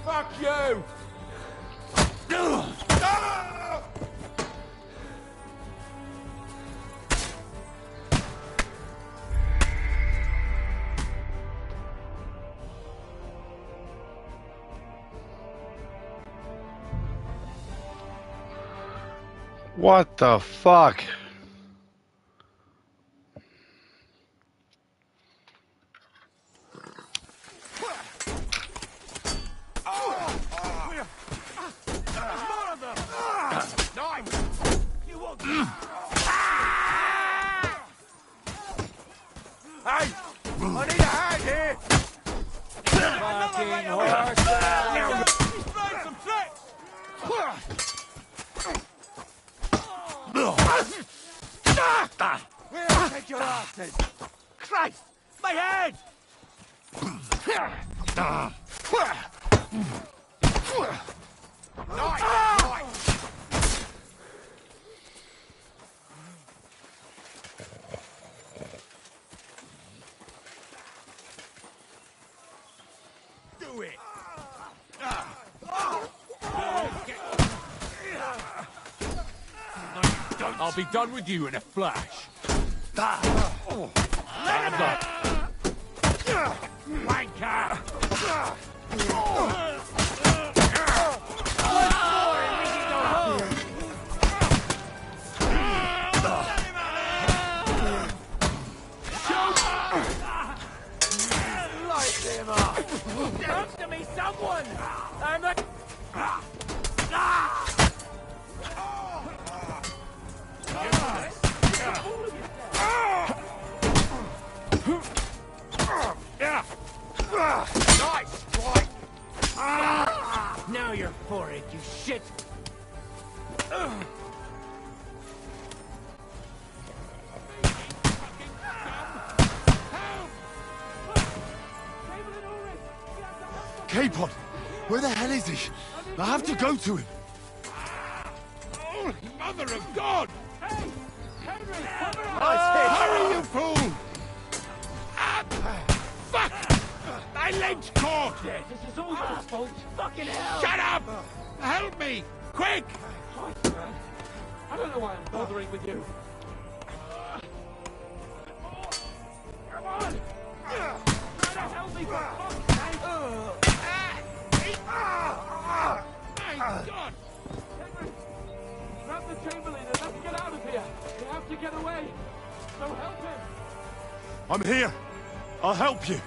S: Fuck you!
C: What the fuck?
S: Hey! I need a hand here!
M: Fucking horse!
S: He's playing some tricks! We'll take your asses! Christ! My head! Do it!
T: I'll be done with you in a flash.
S: Wanker! Light him up! Answer me, someone! I'm a... Nice strike! Now you're for it, you shit!
A: Capon! Where the hell is he? I have to go to him.
G: Oh, Mother of God!
S: Hey! Henry, cover up!
G: Hurry, you fool! Ah, fuck! My leg's caught!
S: This is all your fault! Fucking hell!
G: Shut up! Help me! Quick!
S: Christ, man. I don't know why I'm bothering with you. Come on! Try to help me, for fuck's sake!
G: My God!
S: Henry, grab the Chamberlain and let's get out of here. We have to get away. So help him.
A: I'm here. I'll help you.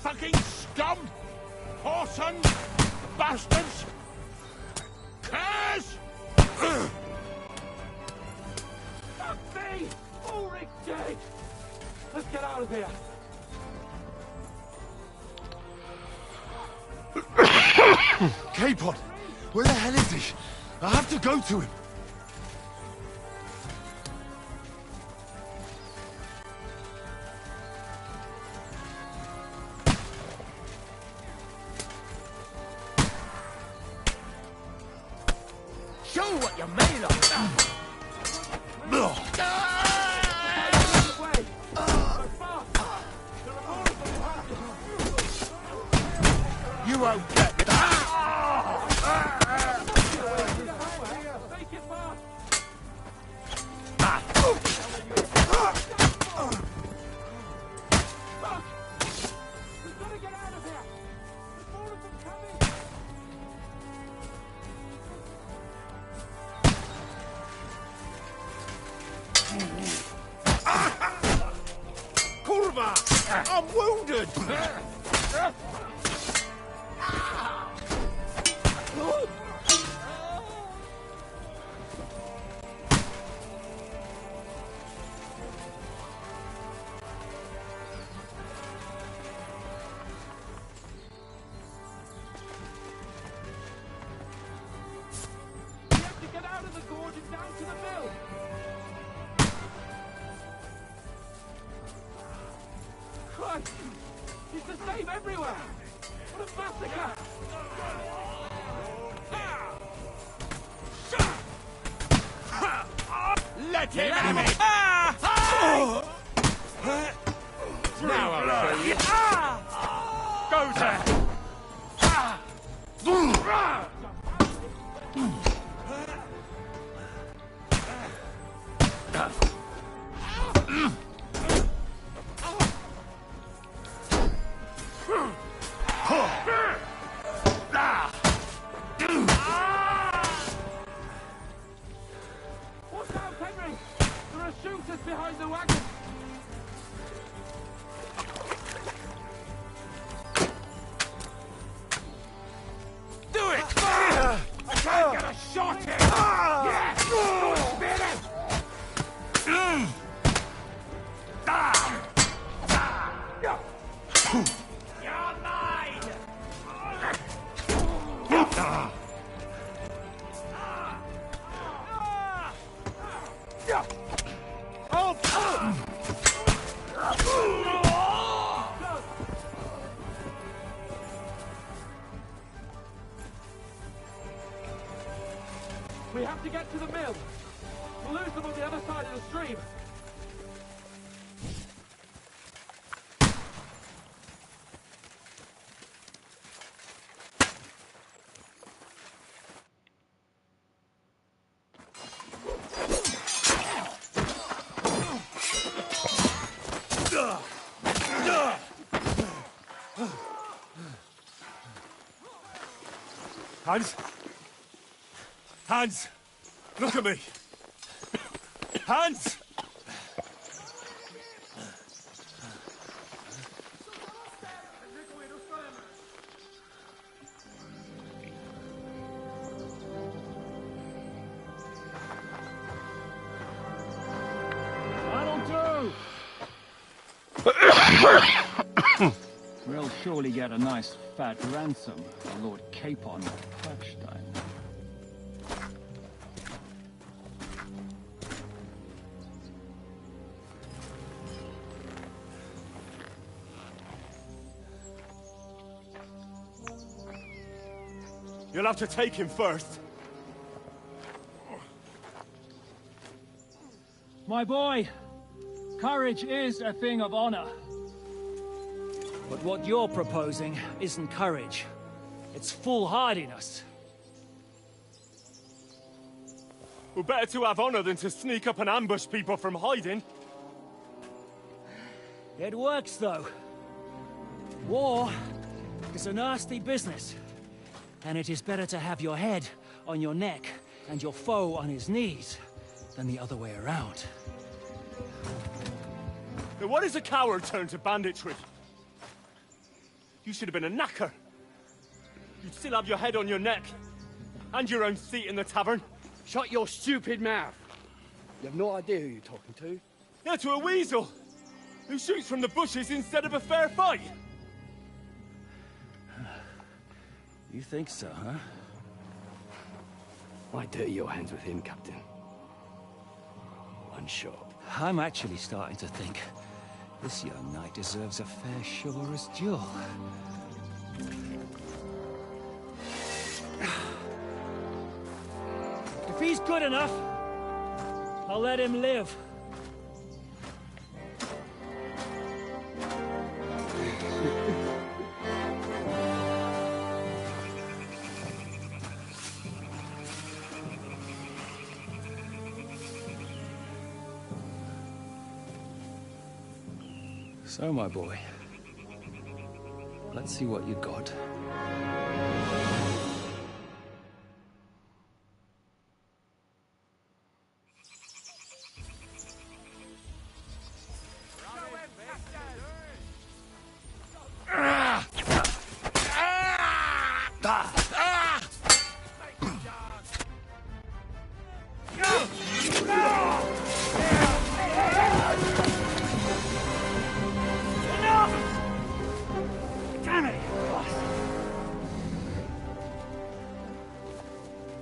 G: Fucking scum! Whoresons! Bastards! Curse!
S: Fuck me! Ulrich dead! Let's get out of here.
A: Capon! Where the hell is he? I have to go to him.
S: Show what you're made of! You won't get me!
G: Kurva! I'm wounded!
S: We have to get out of the gorge and down to the mill! Christ! It's the same everywhere! What a massacre!
G: Let him have it! Now I'll show you. Go, sir!
S: shot him! Yes! Good spirit! You're mine!
T: We have to get to the mill. We'll lose them on the other side of the stream.
A: Hans? Hans! Look at me! Hans!
J: That'll do! We'll surely get a nice fat ransom for Lord Capon of Quackstein.
A: You'll have to take him first.
J: My boy, courage is a thing of honor. But what you're proposing isn't courage. It's foolhardiness.
T: We're better to have honor than to sneak up and ambush people from hiding.
J: It works, though. War is a nasty business. And it is better to have your head on your neck and your foe on his knees than the other way around.
T: Now what is a coward turned to banditry? You should have been a knacker. You'd still have your head on your neck. And your own seat in the tavern.
V: Shut your stupid mouth. You have no idea who you're talking to.
T: Yeah, to a weasel. Who shoots from the bushes instead of a fair fight.
J: You think so, huh?
V: Why dirty your hands with him, Captain? One shot.
J: I'm actually starting to think this young knight deserves a fair chivalrous duel. If he's good enough, I'll let him live. So, my boy, let's see what you got.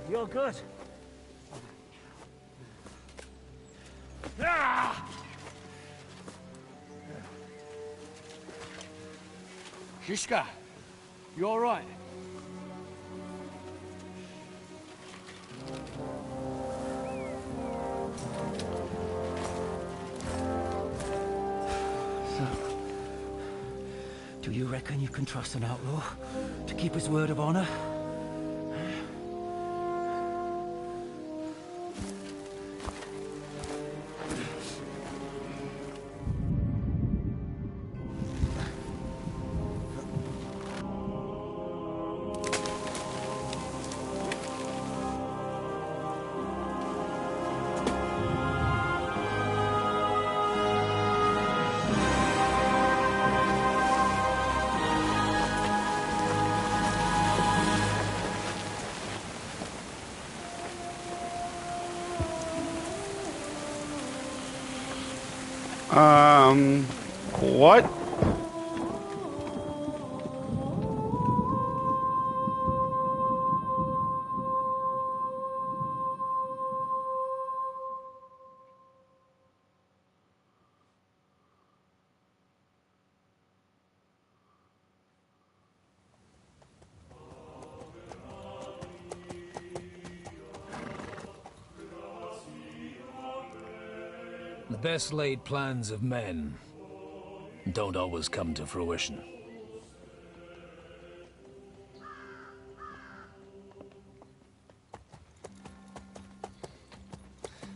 J: You're good.
V: Shishka, you all right?
J: So, do you reckon you can trust an outlaw to keep his word of honor?
C: What?
E: The best laid plans of men don't always come to fruition.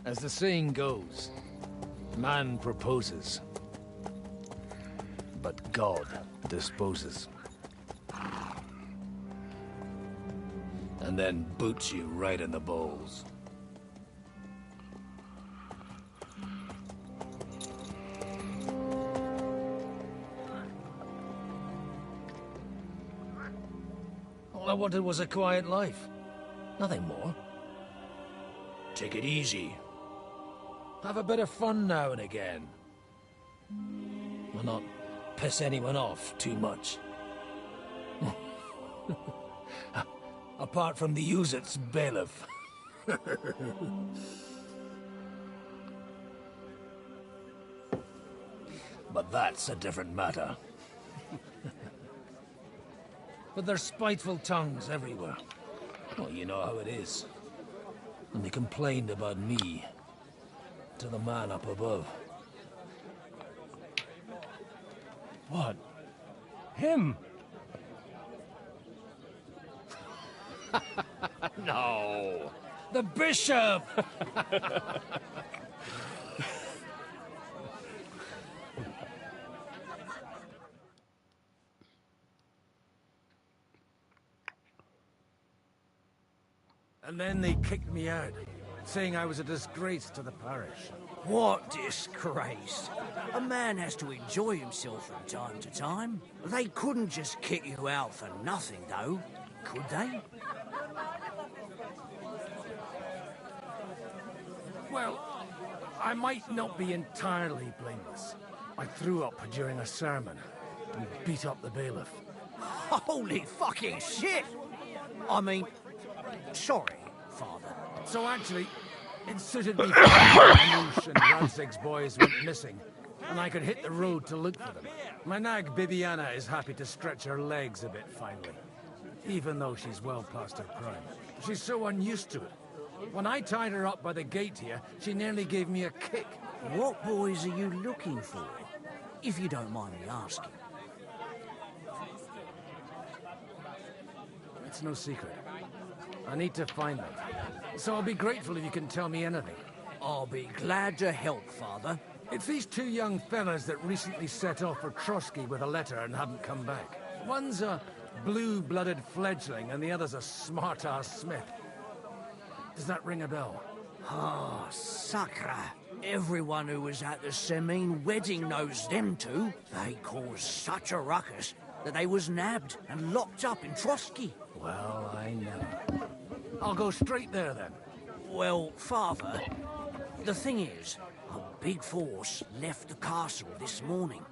E: As the saying goes, man proposes, but God disposes. And then boots you right in the balls. All I wanted was a quiet life. Nothing more. Take it easy. Have a bit of fun now and again. Will not piss anyone off too much. Apart from the Uzit's bailiff. But that's a different matter. But there's spiteful tongues everywhere. Well, you know how it is. And they complained about me to the man up above.
T: What? Him?
E: No! The bishop!
U: And then they kicked me out, saying I was a disgrace to the parish.
J: What disgrace? A man has to enjoy himself from time to time. They couldn't just kick you out for nothing, though, could they?
U: Well, I might not be entirely blameless. I threw up during a sermon and beat up the bailiff.
J: Holy fucking shit! I mean, sorry, Father.
U: So actually, it suited me Manouche and Radzig's boys went missing, and I could hit the road to look for them. My nag Bibiana is happy to stretch her legs a bit finally, even though she's well past her prime. She's so unused to it. When I tied her up by the gate here, she nearly gave me a kick.
J: What boys are you looking for, if you don't mind me asking?
U: It's no secret. I need to find them. So I'll be grateful if you can tell me anything.
J: I'll be glad to help, Father.
U: It's these two young fellas that recently set off for Trotsky with a letter and haven't come back. One's a blue-blooded fledgling and the other's a smart-ass smith. Does that ring a bell?
J: Ah, Sakra. Everyone who was at the Semine wedding knows them two. They caused such a ruckus that they was nabbed and locked up in Trotsky.
U: Well, I know. I'll go straight there, then.
J: Well, Father, the thing is, a big force left the castle this morning,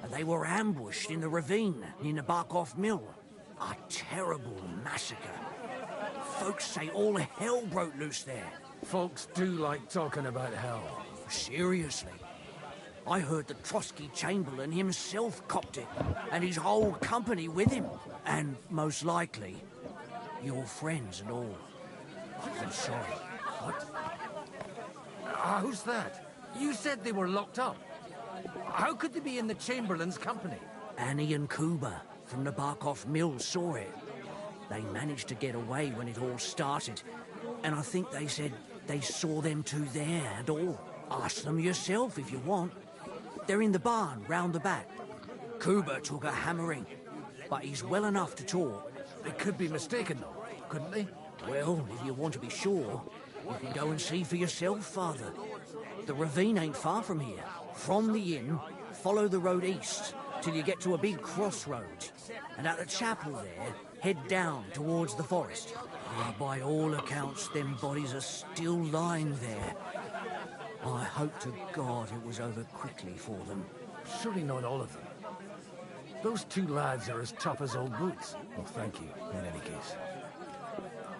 J: and they were ambushed in the ravine near the Barkov Mill. A terrible massacre. Folks say all hell broke loose there.
U: Folks do like talking about hell.
J: Seriously. I heard the Trotsky Chamberlain himself copped it, and his whole company with him. And most likely, your friends and all. I'm sorry.
U: What? Who's that? You said they were locked up. How could they be in the Chamberlain's company?
J: Annie and Kuba from the Barkov Mill saw it. They managed to get away when it all started, and I think they said they saw them two there and all. Ask them yourself if you want. They're in the barn round the back. Kuba took a hammering, but he's well enough to talk.
U: They could be mistaken, though, couldn't they?
J: Well, if you want to be sure, you can go and see for yourself, Father. The ravine ain't far from here. From the inn, follow the road east till you get to a big crossroads. And at the chapel there, head down towards the forest. By all accounts, them bodies are still lying there. I hope to God it was over quickly for them.
U: Surely not all of them. Those two lads are as tough as old boots. Well, thank you, in any case.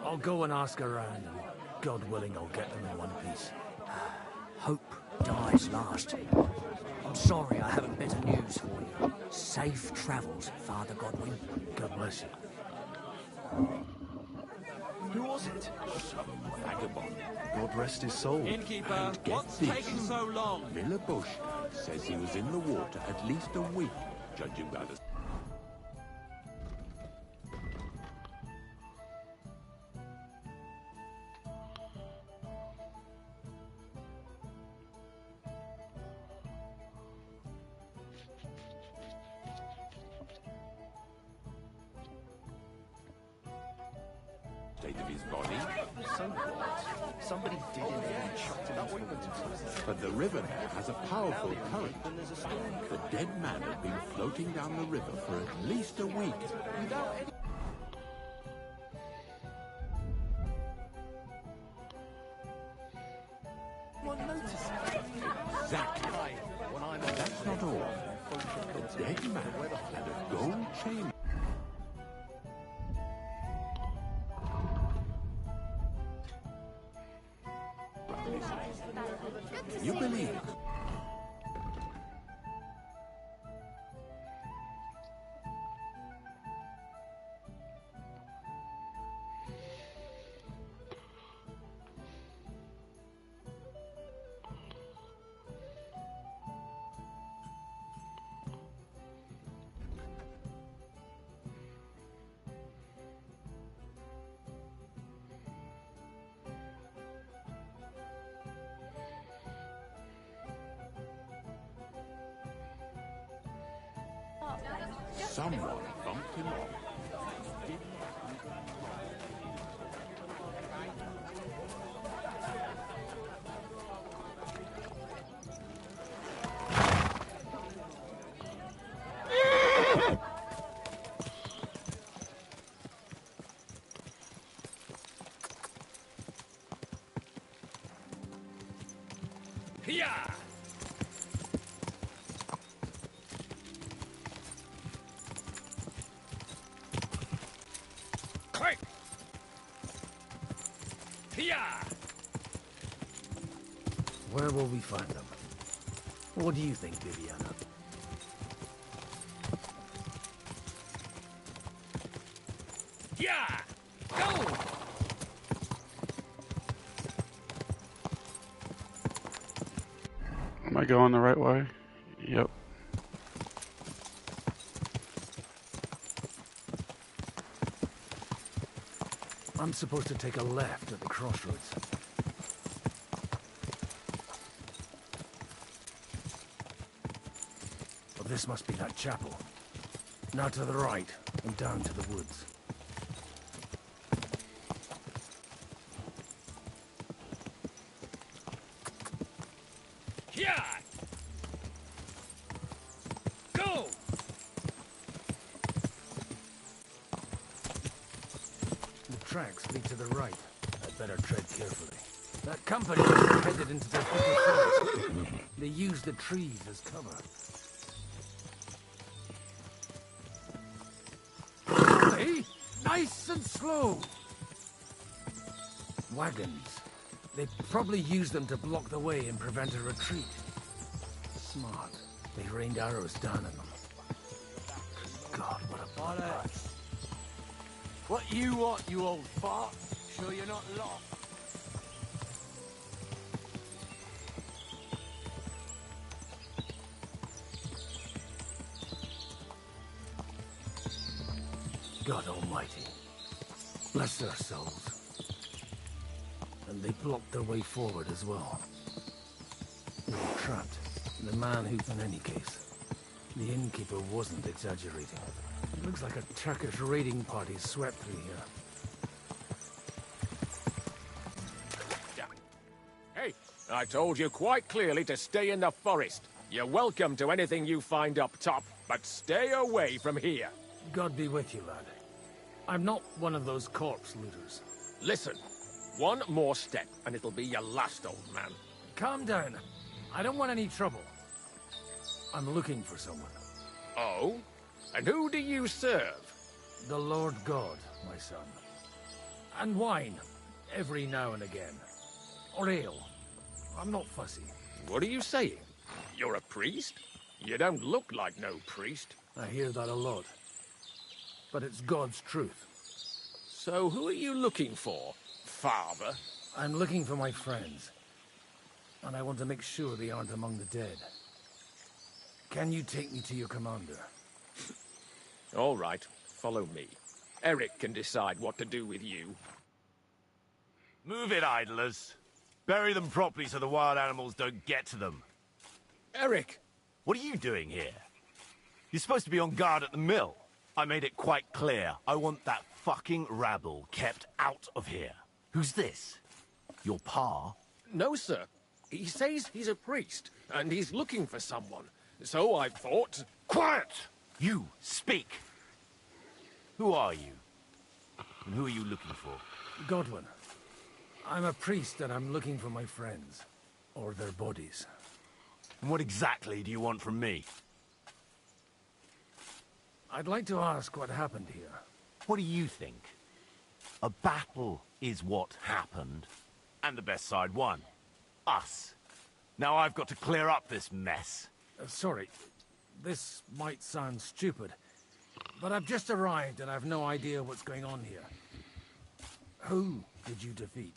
U: I'll go and ask around, and God willing, I'll get them in one piece.
J: Hope dies last. I'm sorry I haven't better news for you. Safe travels, Father Godwin.
U: God bless you.
L: Who was it?
K: Some vagabond.
L: God rest his soul.
P: Innkeeper,
K: And get
P: what's
K: this.
P: taking so long?
K: Villabush says he was in the water at least a week, judging by the... state of his body.
L: So what? Somebody did in there and chucked him into the water.
K: But the river there has a powerful current. The dead man had been floating down the river for at least a week. Without any...
L: One notices.
K: Exactly. But that's not all. The dead man had a gold chain. You believe it? Someone bumped him off.
E: Yeah! Quick! Yeah!
U: Where will we find them? What do you think, Bibiana?
E: Yeah! Go!
C: Am I going the right way? Yep.
U: I'm supposed to take a left at the crossroads. Well, this must be that chapel. Now to the right, and down to the woods.
E: Yeah! Go!
U: The tracks lead to the right. I'd better tread carefully. That company is headed into the thicker forest. They use the trees as cover. Hey, nice and slow. Wagons. They probably use them to block the way and prevent a retreat. Smart. They rained arrows down on them. God, what a
V: Bollocks. What you want, you old fart? Sure you're not lost?
U: God Almighty. Bless their souls. And they blocked their way forward as well. They were trapped. The man who, in any case, the innkeeper wasn't exaggerating. It looks like a Turkish raiding party swept through here.
N: Hey, I told you quite clearly to stay in the forest. You're welcome to anything you find up top, but stay away from here.
U: God be with you, lad. I'm not one of those corpse looters.
N: Listen, one more step and it'll be your last, old man.
U: Calm down. I don't want any trouble. I'm looking for someone.
N: Oh? And who do you serve?
U: The Lord God, my son. And wine, every now and again. Or ale. I'm not fussy.
N: What are you saying? You're a priest? You don't look like no priest.
U: I hear that a lot. But it's God's truth.
N: So who are you looking for, Father?
U: I'm looking for my friends. And I want to make sure they aren't among the dead. Can you take me to your commander?
N: All right, follow me. Eric can decide what to do with you.
Q: Move it, idlers. Bury them properly so the wild animals don't get to them.
N: Eric!
Q: What are you doing here? You're supposed to be on guard at the mill. I made it quite clear. I want that fucking rabble kept out of here. Who's this? Your pa?
N: No, sir. He says he's a priest, and he's looking for someone. So I thought...
Q: Quiet! You, speak! Who are you? And who are you looking for?
U: Godwin. I'm a priest and I'm looking for my friends. Or their bodies.
Q: And what exactly do you want from me?
U: I'd like to ask what happened here.
Q: What do you think? A battle is what happened. And the best side won. Us. Now I've got to clear up this mess.
U: Sorry. This might sound stupid. But I've just arrived and I've no idea what's going on here. Who did you defeat?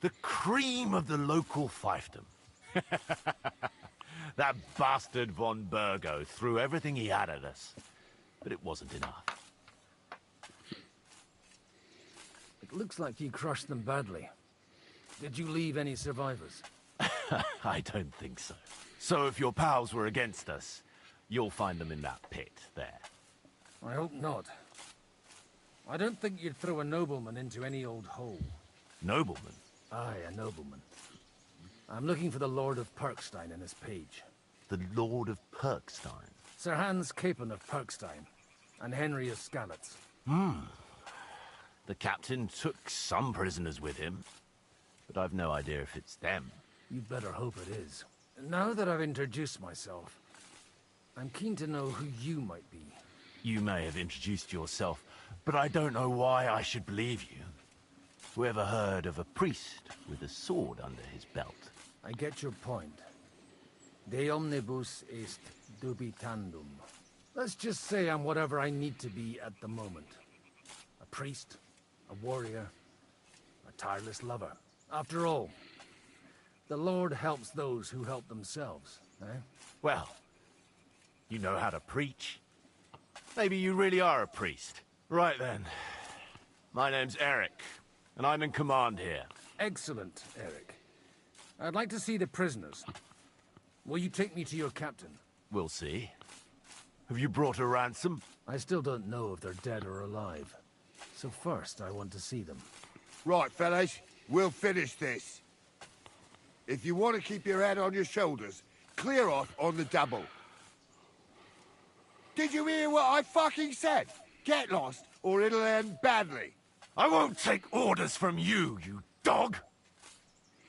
Q: The cream of the local fiefdom. That bastard von Burgo threw everything he had at us. But it wasn't enough.
U: It looks like you crushed them badly. Did you leave any survivors?
Q: I don't think so. So if your pals were against us, you'll find them in that pit there.
U: I hope not. I don't think you'd throw a nobleman into any old hole.
Q: Nobleman?
U: Aye, a nobleman. I'm looking for the Lord of Perkstein and his page.
Q: The Lord of Perkstein?
U: Sir Hans Capon of Perkstein, and Henry of Skalitz.
Q: The captain took some prisoners with him, but I've no idea if it's them.
U: You'd better hope it is. Now that I've introduced myself, I'm keen to know who you might be.
Q: You may have introduced yourself, but I don't know why I should believe you. Whoever heard of a priest with a sword under his belt?
U: I get your point. De omnibus est dubitandum. Let's just say I'm whatever I need to be at the moment. A priest, a warrior, a tireless lover. After all, the Lord helps those who help themselves, eh?
Q: Well, you know how to preach. Maybe you really are a priest. Right then. My name's Eric, and I'm in command here.
U: Excellent, Eric. I'd like to see the prisoners. Will you take me to your captain?
Q: We'll see. Have you brought a ransom?
U: I still don't know if they're dead or alive. So first, I want to see them.
B: Right, fellas. We'll finish this. If you want to keep your head on your shoulders, clear off on the double. Did you hear what I fucking said? Get lost, or it'll end badly.
Q: I won't take orders from you, you dog!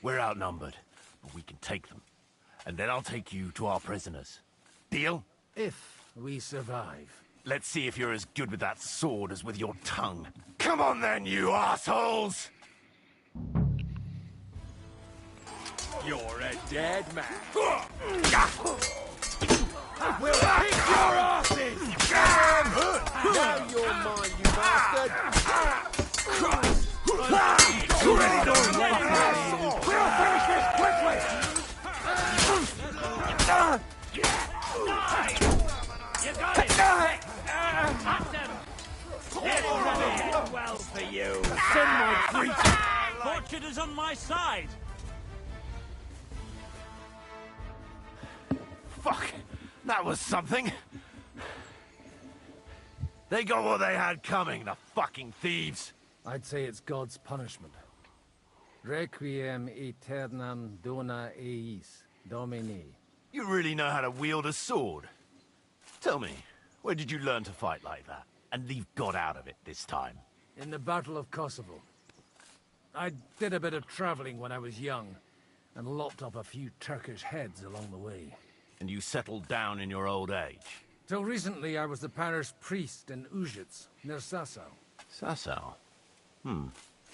Q: We're outnumbered, but we can take them. And then I'll take you to our prisoners. Deal?
U: If we survive.
Q: Let's see if you're as good with that sword as with your tongue. Come on then, you assholes!
N: You're a dead man. We'll kick your asses! Now you're mine, you bastard! We'll finish this quickly!
J: You got it! Well for you!
U: Send my creature!
J: Fortune is on my side!
Q: Fuck! That was something! They got what they had coming, the fucking thieves!
U: I'd say it's God's punishment. Requiem aeternam dona eis, Domini.
Q: You really know how to wield a sword. Tell me, where did you learn to fight like that? And leave God out of it this time?
U: In the Battle of Kosovo. I did a bit of traveling when I was young. and lopped off a few Turkish heads along the way.
Q: And you settled down in your old age?
U: Till recently, I was the parish priest in Ujits, near Sasau.
Q: Sasau?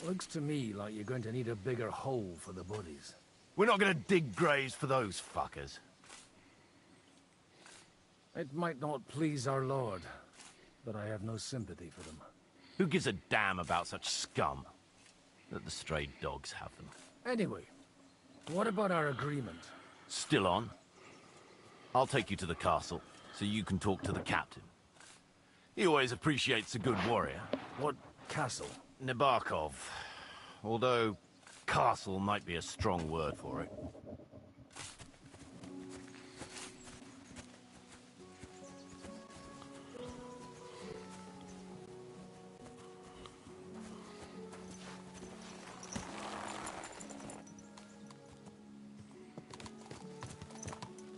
U: Looks to me like you're going to need a bigger hole for the bodies.
Q: We're not going to dig graves for those fuckers.
U: It might not please our lord, but I have no sympathy for them.
Q: Who gives a damn about such scum? Let the stray dogs have them.
U: Anyway, what about our agreement?
Q: Still on. I'll take you to the castle, so you can talk to the captain. He always appreciates a good warrior.
U: What castle?
Q: Nabokov. Although, castle might be a strong word for it.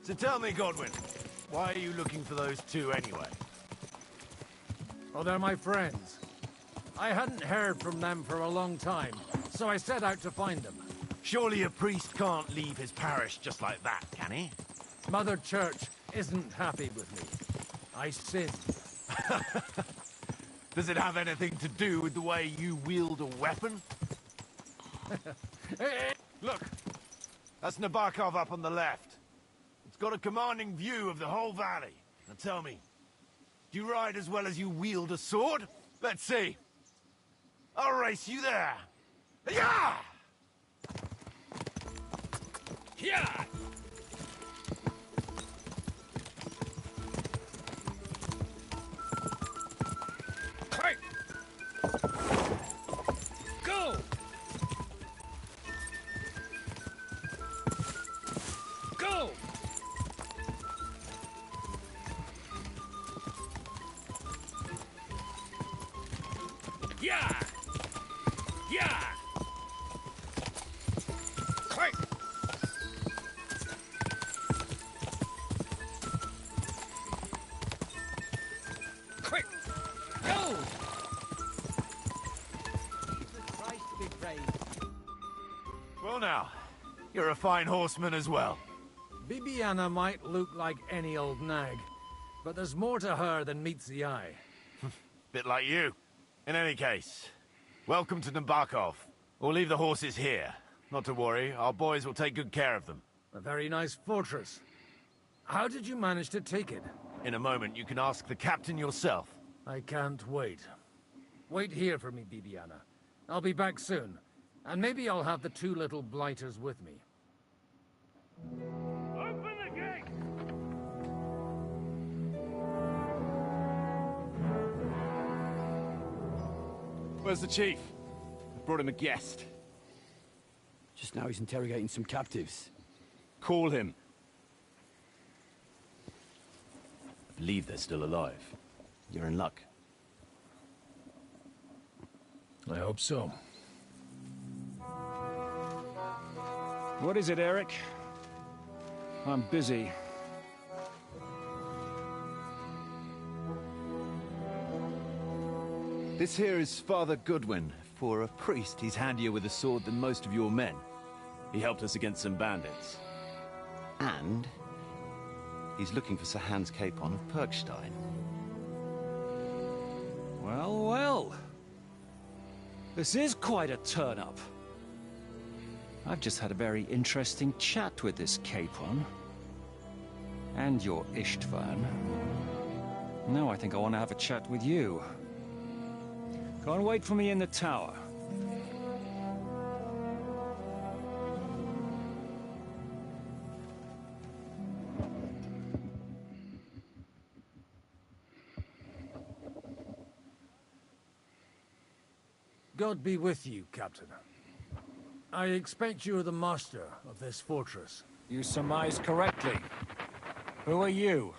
Q: So tell me, Godwin, why are you looking for those two anyway?
U: Oh, they're my friends. I hadn't heard from them for a long time, so I set out to find them.
Q: Surely a priest can't leave his parish just like that, can he?
U: Mother Church isn't happy with me. I sinned.
Q: Does it have anything to do with the way you wield a weapon? Look, that's Nabokov up on the left. It's got a commanding view of the whole valley. Now tell me, do you ride as well as you wield a sword? Let's see. I'll race you there. Yeah!
U: Yeah! Quick! Go! Go! Yeah! Yeah! Quick! Quick! Go!
M: Christ be praised.
Q: Well now, you're a fine horseman as well.
U: Bibiana might look like any old nag, but there's more to her than meets the eye.
Q: Bit like you. In any case, welcome to Nabokov. We'll leave the horses here. Not to worry, our boys will take good care of them.
U: A very nice fortress. How did you manage to take it?
Q: In a moment, you can ask the captain yourself.
U: I can't wait. Wait here for me, Bibiana. I'll be back soon. And maybe I'll have the two little blighters with me.
S: Open the gate!
D: Where's the chief? I brought him a guest.
H: Just now he's interrogating some captives.
D: Call him.
H: I believe they're still alive. You're in luck.
U: I hope so.
J: What is it, Eric? I'm busy.
R: This here is Father Goodwin. For a priest, he's handier with a sword than most of your men. He helped us against some bandits. And he's looking for Sir Hans Capon of Perkstein.
J: Well, well. This is quite a turn-up. I've just had a very interesting chat with this Capon. And your Istvan. Now I think I want to have a chat with you. Go and wait for me in the tower.
U: God be with you, Captain. I expect you're the master of this fortress.
W: You surmise correctly. Who are you?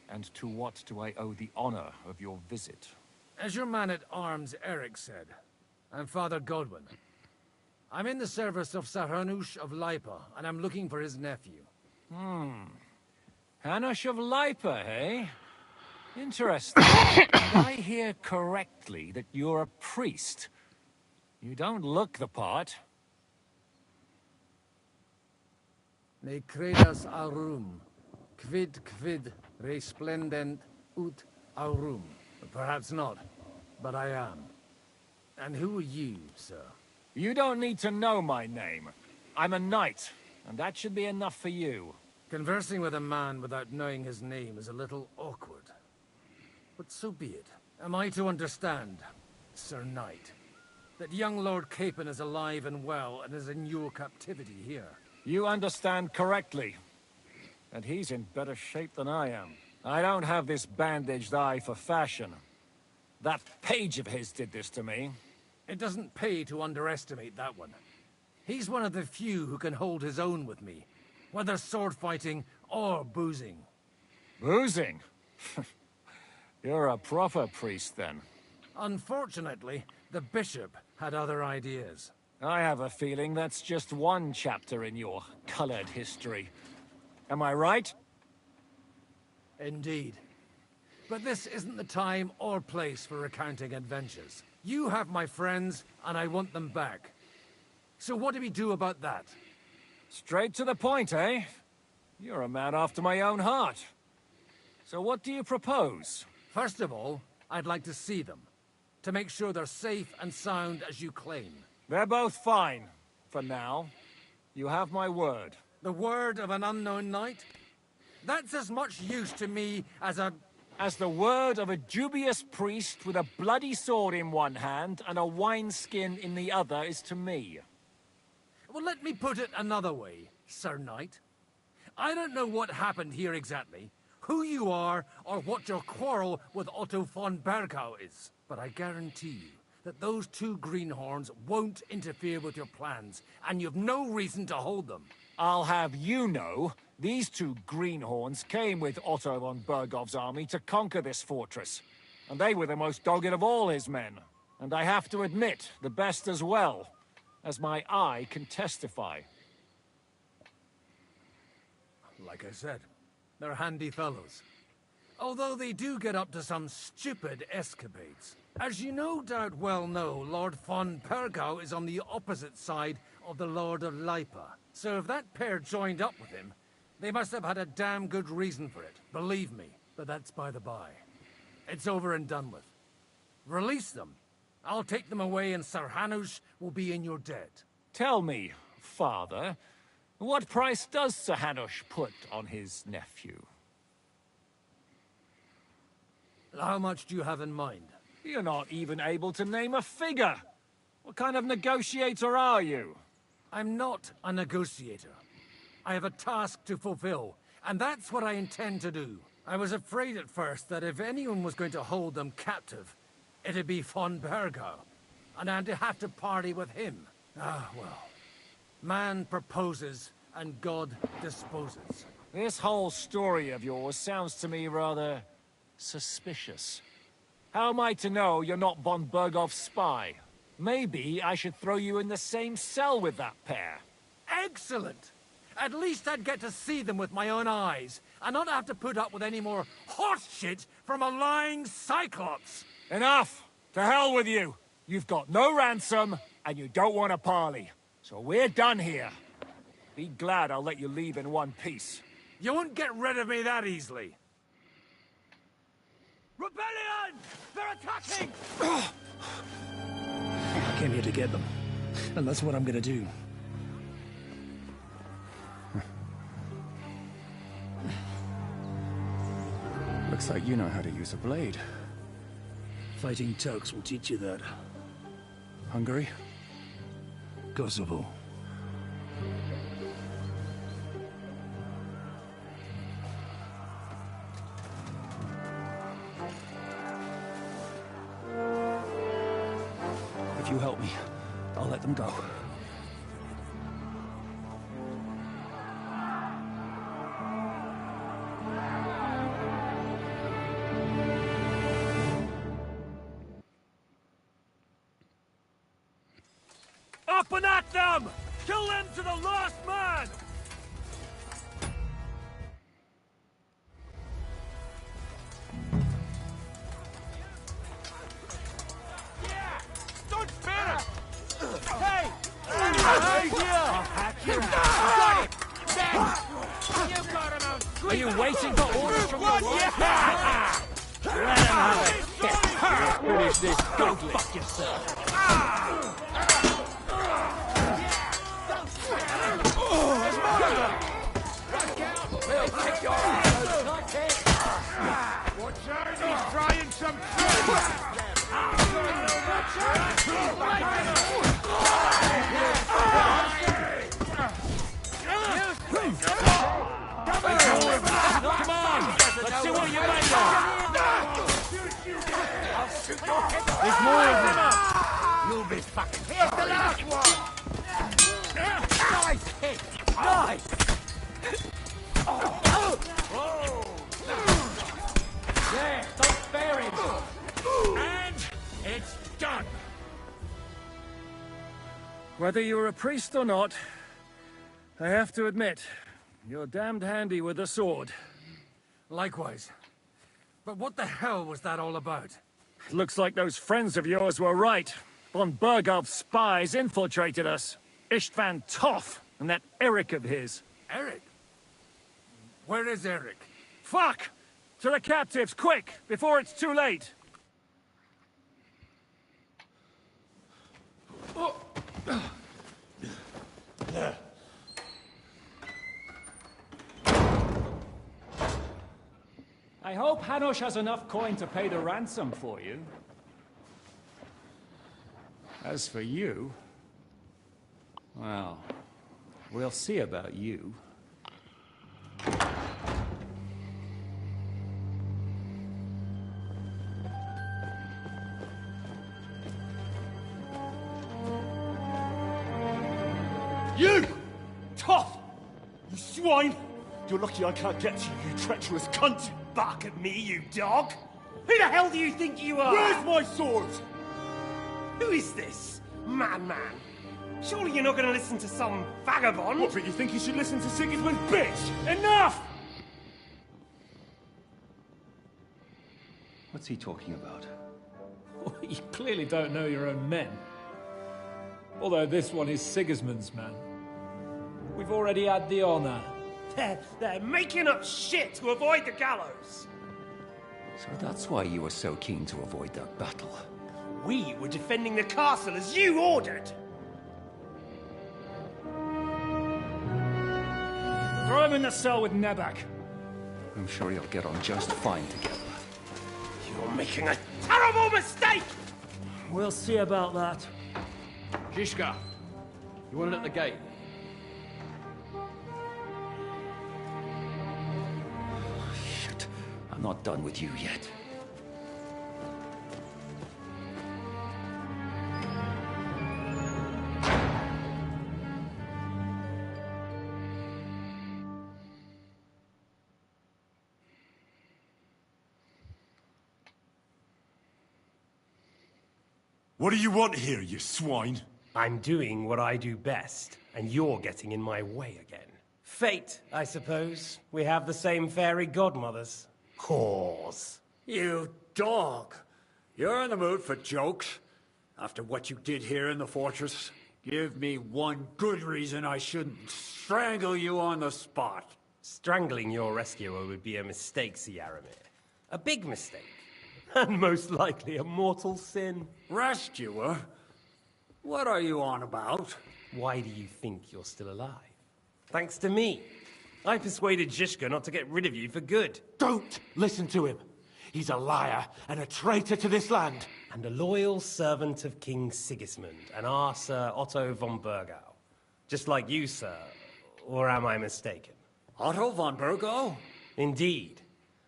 W: And to what do I owe the honor of your visit?
U: As your man-at-arms Eric said, I'm Father Godwin. I'm in the service of Sir Hanush of Lipa, and I'm looking for his nephew.
W: Hanush of Lipa, eh? Interesting. Did I hear correctly that you're a priest? You don't look the part.
U: Me credas aurum, quid resplendent ut aurum. Perhaps not, but I am. And who are you, sir?
W: You don't need to know my name. I'm a knight, and that should be enough for you.
U: Conversing with a man without knowing his name is a little awkward. But so be it. Am I to understand, Sir Knight, that young Lord Capon is alive and well and is in your captivity here?
W: You understand correctly. And he's in better shape than I am. I don't have this bandaged eye for fashion. That page of his did this to me.
U: It doesn't pay to underestimate that one. He's one of the few who can hold his own with me, whether sword fighting or boozing.
W: Boozing? You're a proper priest, then.
U: Unfortunately, the bishop had other ideas.
W: I have a feeling that's just one chapter in your colored history. Am I right?
U: Indeed. But this isn't the time or place for recounting adventures. You have my friends, and I want them back. So what do we do about that?
W: Straight to the point, eh? You're a man after my own heart. So what do you propose?
U: First of all, I'd like to see them, to make sure they're safe and sound as you claim.
W: They're both fine, for now. You have my word.
U: The word of an unknown knight? That's as much use to me as
W: the word of a dubious priest with a bloody sword in one hand and a wineskin in the other is to me.
U: Well, let me put it another way, Sir Knight. I don't know what happened here exactly, who you are, or what your quarrel with Otto von Bergau is. But I guarantee you that those two greenhorns won't interfere with your plans, and you've no reason to hold them.
W: I'll have you know, these two greenhorns came with Otto von Bergov's army to conquer this fortress. And they were the most dogged of all his men. And I have to admit, the best as well, as my eye can testify.
U: Like I said, they're handy fellows. Although they do get up to some stupid escapades. As you no doubt well know, Lord von Bergau is on the opposite side of the Lord of Lipa. So if that pair joined up with him, they must have had a damn good reason for it. Believe me, but that's by the by. It's over and done with. Release them. I'll take them away and Sir Hanush will be in your debt.
W: Tell me, father, what price does Sir Hanush put on his nephew?
U: How much do you have in mind?
W: You're not even able to name a figure. What kind of negotiator are you?
U: I'm not a negotiator. I have a task to fulfill, and that's what I intend to do. I was afraid at first that if anyone was going to hold them captive, it'd be von Bergau, and I'd have to party with him. Ah, well. Man proposes, and God disposes.
W: This whole story of yours sounds to me rather suspicious. How am I to know you're not von Bergov's spy? Maybe I should throw you in the same cell with that pair.
U: Excellent! At least I'd get to see them with my own eyes, and not have to put up with any more horse shit from a lying cyclops!
W: Enough! To hell with you! You've got no ransom, and you don't want a parley. So we're done here. Be glad I'll let you leave in one piece.
U: You won't get rid of me that easily.
S: Rebellion! They're attacking!
E: I came here to get them, and that's what I'm gonna do.
F: Looks like you know how to use a blade.
E: Fighting Turks will teach you that.
F: Hungary?
E: Kosovo. If you help me, I'll let them go.
S: Up and at them! Kill them to the last man! Yeah! Don't fear it! Hey! Hey! Here! Got it!
J: Are you waiting for orders from your wife? Let him have it. Finish this. Go fuck yourself.
S: We'll kick your ass. Watch out, he's trying some
J: Come on! Let's see what you're made of! There's more of them!
S: You'll be fucking. Here's the last one! Nice hit! Nice!
J: There, don't bury him! And it's done! Whether you're a priest or not, I have to admit, you're damned handy with a sword.
U: Likewise. But what the hell was that all about?
J: Looks like those friends of yours were right. Von Berghoff's spies infiltrated us. Istvan Toth and that Eric of his.
U: Eric? Where is Eric?
J: Fuck! To the captives, quick, before it's too late! I hope Hanush has enough coin to pay the ransom for you. As for you... well, we'll see about you.
T: You! Tough! You swine! You're lucky I can't get to you, you treacherous cunt!
G: Bark at me, you dog! Who the hell do you think you are?
T: Where's my sword?
G: Who is this? Madman! Surely you're not going to listen to some vagabond?
T: What, but you think you should listen to Sigismund's bitch? Enough!
R: What's he talking about?
I: You clearly don't know your own men. Although this one is Sigismund's man. We've already had the honor.
G: They're making up shit to avoid the gallows!
R: So that's why you were so keen to avoid that battle.
G: We were defending the castle as you ordered!
J: Throw him in the cell with Nebak.
R: I'm sure you'll get on just fine together.
G: You're making a terrible mistake!
J: We'll see about that.
H: Zhishka, you want it at the gate?
R: Shit, I'm not done with you yet.
A: What do you want here, you swine?
G: I'm doing what I do best, and you're getting in my way again. Fate, I suppose. We have the same fairy godmothers. Whores.
O: You dog! You're in the mood for jokes? After what you did here in the fortress? Give me one good reason I shouldn't strangle you on the spot.
G: Strangling your rescuer would be a mistake, Yaramir. A big mistake. And most likely a mortal sin.
O: Rescuer? What are you on about?
G: Why do you think you're still alive? Thanks to me. I persuaded Zhishka not to get rid of you for good.
N: Don't listen to him. He's a liar and a traitor to this land.
G: And a loyal servant of King Sigismund and our Sir Otto von Bergau. Just like you, sir. Or am I mistaken?
O: Otto von Bergau?
G: Indeed.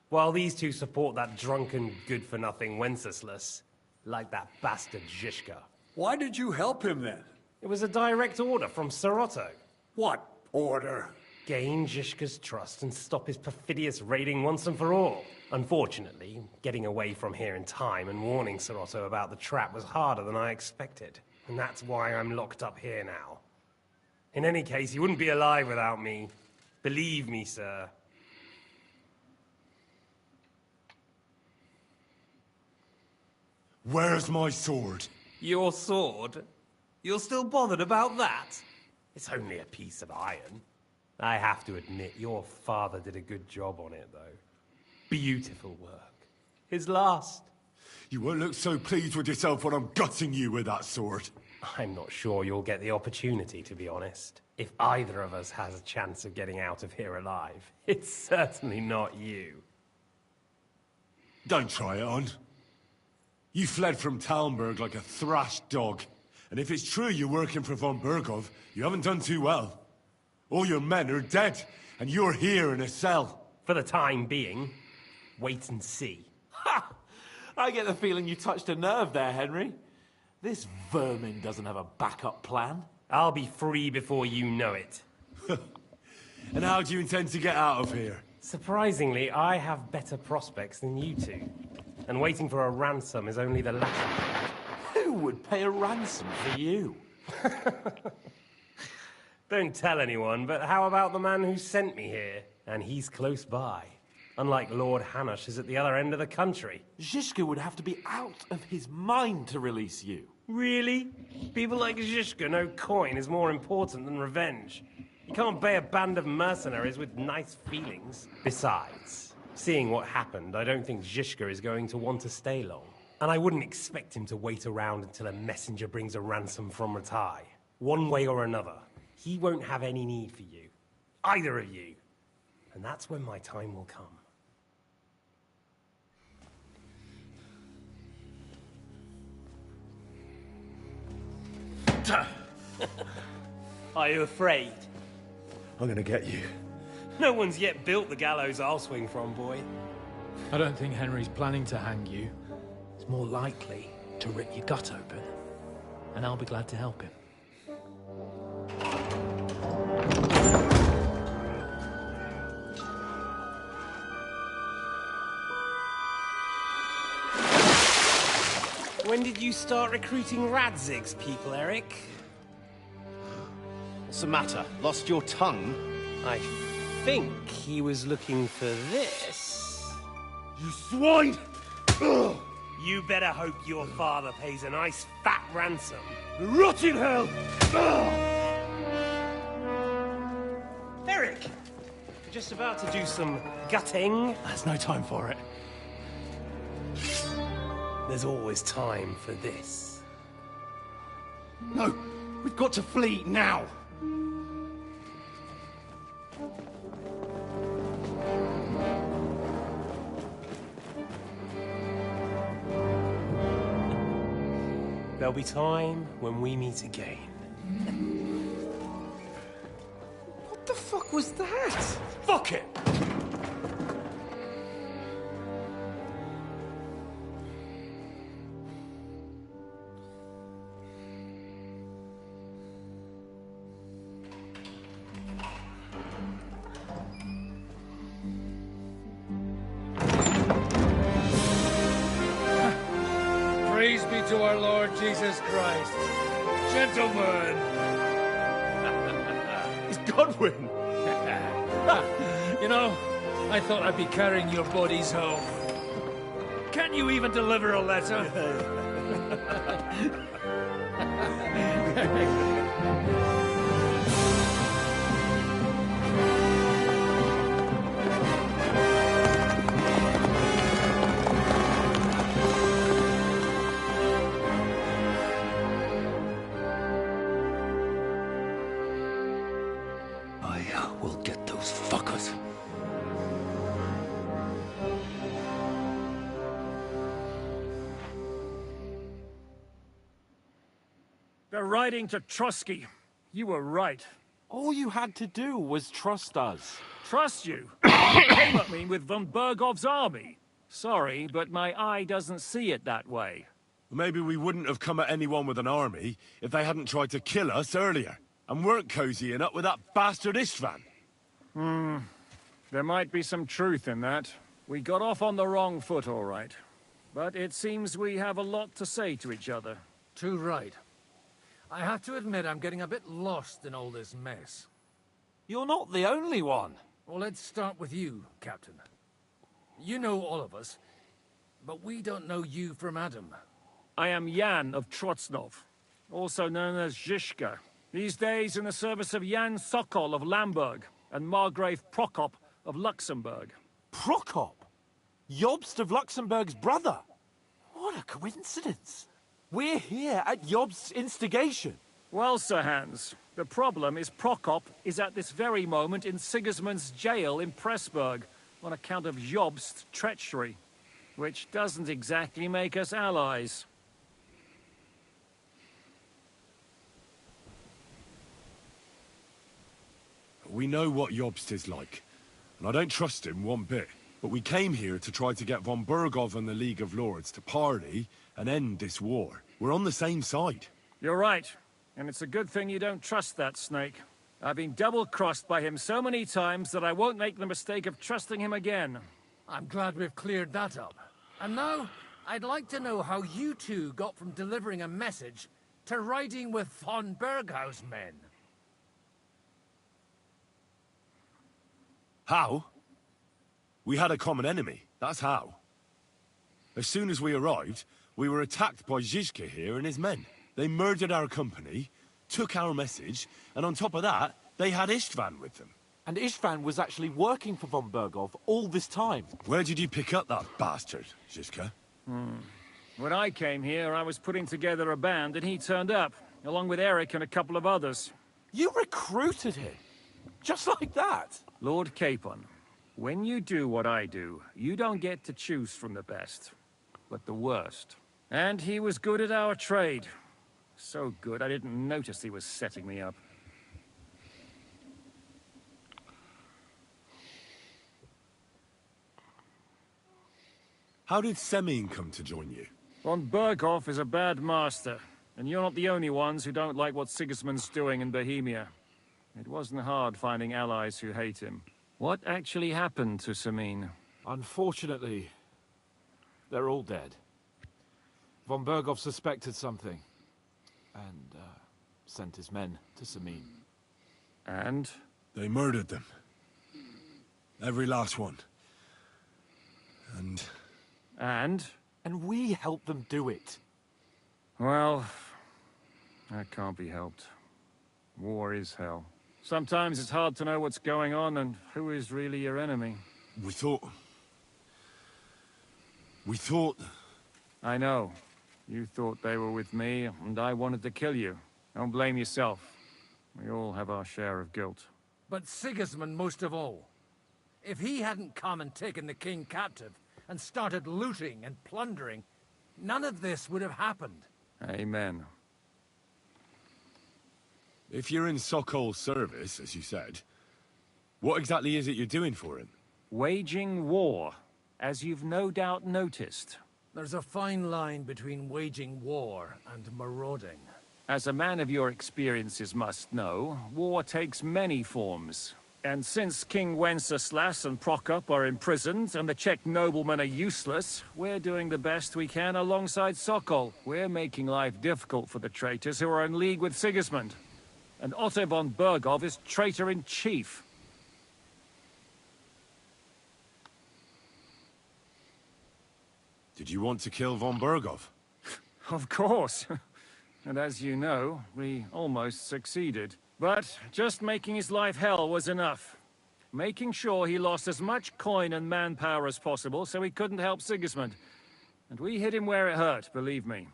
G: While these two support that drunken, good-for-nothing Wenceslas, like that bastard Zhishka.
O: Why did you help him then?
G: It was a direct order from Sir Otto.
O: What order?
G: Gain Zhishka's trust and stop his perfidious raiding once and for all. Unfortunately, getting away from here in time and warning Sir Otto about the trap was harder than I expected. And that's why I'm locked up here now. In any case, he wouldn't be alive without me. Believe me, sir.
A: Where's my sword?
G: Your sword? You're still bothered about that? It's only a piece of iron. I have to admit, your father did a good job on it, though. Beautiful work. His last.
A: You won't look so pleased with yourself when I'm gutting you with that sword.
G: I'm not sure you'll get the opportunity, to be honest. If either of us has a chance of getting out of here alive, it's certainly not you.
A: Don't try it on. You fled from Talmberg like a thrashed dog. And if it's true you're working for von Bergov, you haven't done too well. All your men are dead, and you're here in a cell.
G: For the time being, wait and see.
D: Ha! I get the feeling you touched a nerve there, Henry. This vermin doesn't have a backup plan.
G: I'll be free before you know it.
A: And how do you intend to get out of here?
G: Surprisingly, I have better prospects than you two. And waiting for a ransom is only the latter.
D: Who would pay a ransom for you?
G: Don't tell anyone, but how about the man who sent me here? And he's close by. Unlike Lord Hanush is at the other end of the country.
D: Zhishka would have to be out of his mind to release you.
G: Really? People like Zhishka know coin is more important than revenge. You can't pay a band of mercenaries with nice feelings. Besides, seeing what happened, I don't think Zhishka is going to want to stay long. And I wouldn't expect him to wait around until a messenger brings a ransom from Ratai. One way or another, he won't have any need for you. Either of you. And that's when my time will come. Are you afraid?
A: I'm gonna get you.
G: No one's yet built the gallows I'll swing from, boy.
U: I don't think Henry's planning to hang you. It's more likely to rip your gut open. And I'll be glad to help him.
G: When did you start recruiting Radzig's people, Eric?
R: What's the matter? Lost your tongue?
G: I think he was looking for this.
A: You swine! Ugh.
G: You better hope your father pays a nice fat ransom.
A: Rot in hell! Ugh.
G: Eric! You're just about to do some gutting.
U: There's no time for it.
G: There's always time for this.
U: No! We've got to flee now!
G: There'll be time when we meet again.
D: What the fuck was that?
G: Fuck it!
U: Praise be to our Lord Jesus Christ. Gentlemen!
A: It's Godwin!
U: You know, I thought I'd be carrying your bodies home. Can't you even deliver a letter? I will get those fuckers.
W: They're riding to Trusky. You were right.
D: All you had to do was trust us.
W: Trust you? You came at me with von Bergov's army. Sorry, but my eye doesn't see it that way.
A: Maybe we wouldn't have come at anyone with an army if they hadn't tried to kill us earlier. And weren't cozying up with that bastard Istvan.
W: There might be some truth in that. We got off on the wrong foot, all right. But it seems we have a lot to say to each other.
U: Too right. I have to admit I'm getting a bit lost in all this mess.
D: You're not the only one.
U: Well, let's start with you, Captain. You know all of us, but we don't know you from Adam.
W: I am Jan of Trotsnov, also known as Zhishka. These days in the service of Jan Sokol of Lamberg. and Margrave Prokop of Luxembourg.
D: Prokop? Jobst of Luxembourg's brother? What a coincidence. We're here at Jobst's instigation.
W: Well, Sir Hans, the problem is Prokop is at this very moment in Sigismund's jail in Pressburg on account of Jobst's treachery, which doesn't exactly make us allies.
A: We know what Jobst is like, and I don't trust him one bit. But we came here to try to get von Bergov and the League of Lords to parley and end this war. We're on the same side.
W: You're right, and it's a good thing you don't trust that snake. I've been double-crossed by him so many times that I won't make the mistake of trusting him again.
U: I'm glad we've cleared that up. And now, I'd like to know how you two got from delivering a message to riding with von Berghaus' men.
A: How? We had a common enemy, that's how. As soon as we arrived, we were attacked by Zizka here and his men. They murdered our company, took our message, and on top of that, they had Istvan with them.
D: And Istvan was actually working for von Bergov all this time.
A: Where did you pick up that bastard, Zizka?
W: When I came here, I was putting together a band, and he turned up, along with Eric and a couple of others.
D: You recruited him? Just like that?
W: Lord Capon, when you do what I do, you don't get to choose from the best, but the worst. And he was good at our trade. So good, I didn't notice he was setting me up.
A: How did Semyon come to join you?
W: Von Berghoff is a bad master, and you're not the only ones who don't like what Sigismund's doing in Bohemia. It wasn't hard finding allies who hate him. What actually happened to Semyon?
D: Unfortunately, they're all dead. Von Bergov suspected something, and sent his men to Semyon.
W: And?
A: They murdered them. Every last one. And?
D: And we helped them do it.
W: Well, that can't be helped. War is hell. Sometimes it's hard to know what's going on and who is really your enemy.
A: We thought...
W: I know. You thought they were with me, and I wanted to kill you. Don't blame yourself. We all have our share of guilt.
U: But Sigismund most of all. If he hadn't come and taken the king captive, and started looting and plundering, none of this would have happened.
W: Amen.
A: If you're in Sokol's service, as you said, what exactly is it you're doing for him?
W: Waging war, as you've no doubt noticed.
U: There's a fine line between waging war and marauding.
W: As a man of your experiences must know, war takes many forms. And since King Wenceslas and Prokop are imprisoned and the Czech noblemen are useless, we're doing the best we can alongside Sokol. We're making life difficult for the traitors who are in league with Sigismund. And Otto von Bergov is traitor-in-chief.
A: Did you want to kill von Bergov?
W: Of course. And as you know, we almost succeeded. But just making his life hell was enough. Making sure he lost as much coin and manpower as possible so he couldn't help Sigismund. And we hit him where it hurt, believe me.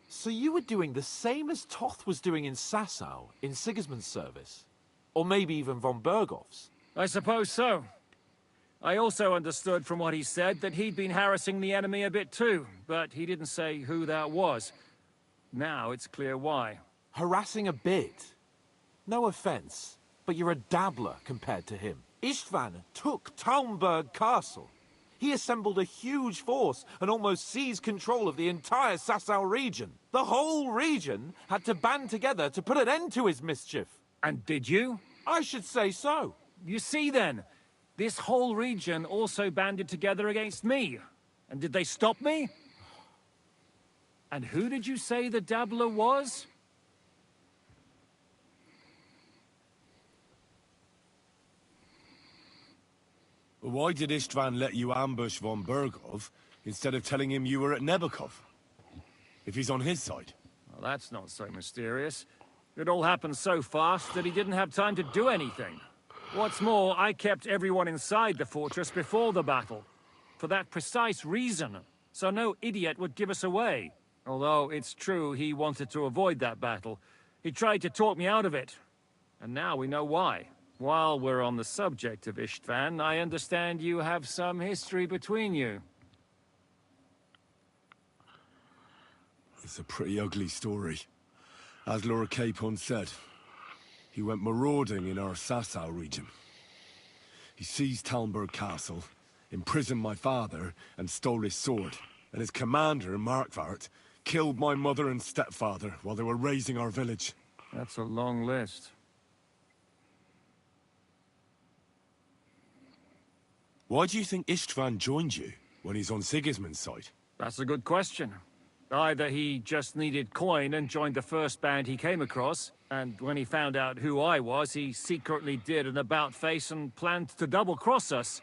D: So you were doing the same as Toth was doing in Sasau, in Sigismund's service? Or maybe even von Bergov's?
W: I suppose so. I also understood from what he said that he'd been harassing the enemy a bit too, but he didn't say who that was. Now it's clear why.
D: Harassing a bit? No offense, but you're a dabbler compared to him. Istvan took Talmberg Castle. He assembled a huge force and almost seized control of the entire Sasau region. The whole region had to band together to put an end to his mischief.
W: And did you?
D: I should say so.
W: You see then, this whole region also banded together against me. And did they stop me? And who did you say the dabbler was?
A: Why did Istvan let you ambush von Bergov instead of telling him you were at Nebakov? If he's on his side.
W: Well, that's not so mysterious. It all happened so fast that he didn't have time to do anything. What's more, I kept everyone inside the fortress before the battle. For that precise reason. So no idiot would give us away. Although it's true he wanted to avoid that battle. He tried to talk me out of it. And now we know why. While we're on the subject of Istvan, I understand you have some history between you.
A: It's a pretty ugly story. As Lord Capon said, he went marauding in our Sasau region. He seized Talmberg Castle, imprisoned my father, and stole his sword. And his commander, Markvart, killed my mother and stepfather while they were raising our village.
W: That's a long list.
A: Why do you think Istvan joined you when he's on Sigismund's side?
W: That's a good question. Either he just needed coin and joined the first band he came across, and when he found out who I was, he secretly did an about-face and planned to double-cross us.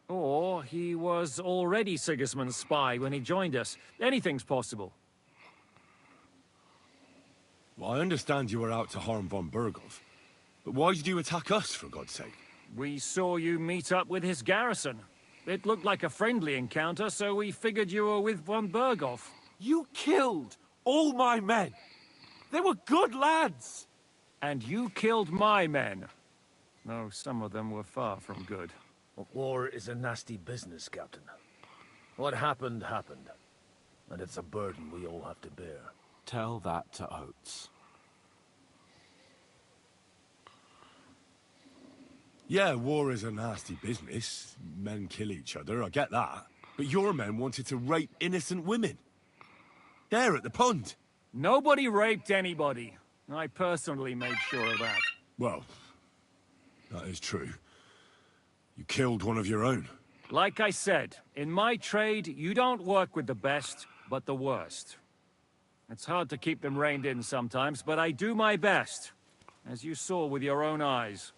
W: Or he was already Sigismund's spy when he joined us. Anything's possible.
A: Well, I understand you were out to harm von Berghoff. But why did you attack us, for God's sake?
W: We saw you meet up with his garrison. It looked like a friendly encounter, so we figured you were with von Berghoff.
D: You killed all my men! They were good lads!
W: And you killed my men. No, some of them were far from good.
E: War is a nasty business, Captain. What happened, happened. And it's a burden we all have to bear.
D: Tell that to Oates.
A: Yeah, war is a nasty business. Men kill each other, I get that. But your men wanted to rape innocent women. There at the pond.
W: Nobody raped anybody. I personally made sure of that.
A: Well, that is true. You killed one of your own.
W: Like I said, in my trade, you don't work with the best, but the worst. It's hard to keep them reined in sometimes, but I do my best. As you saw with your own eyes.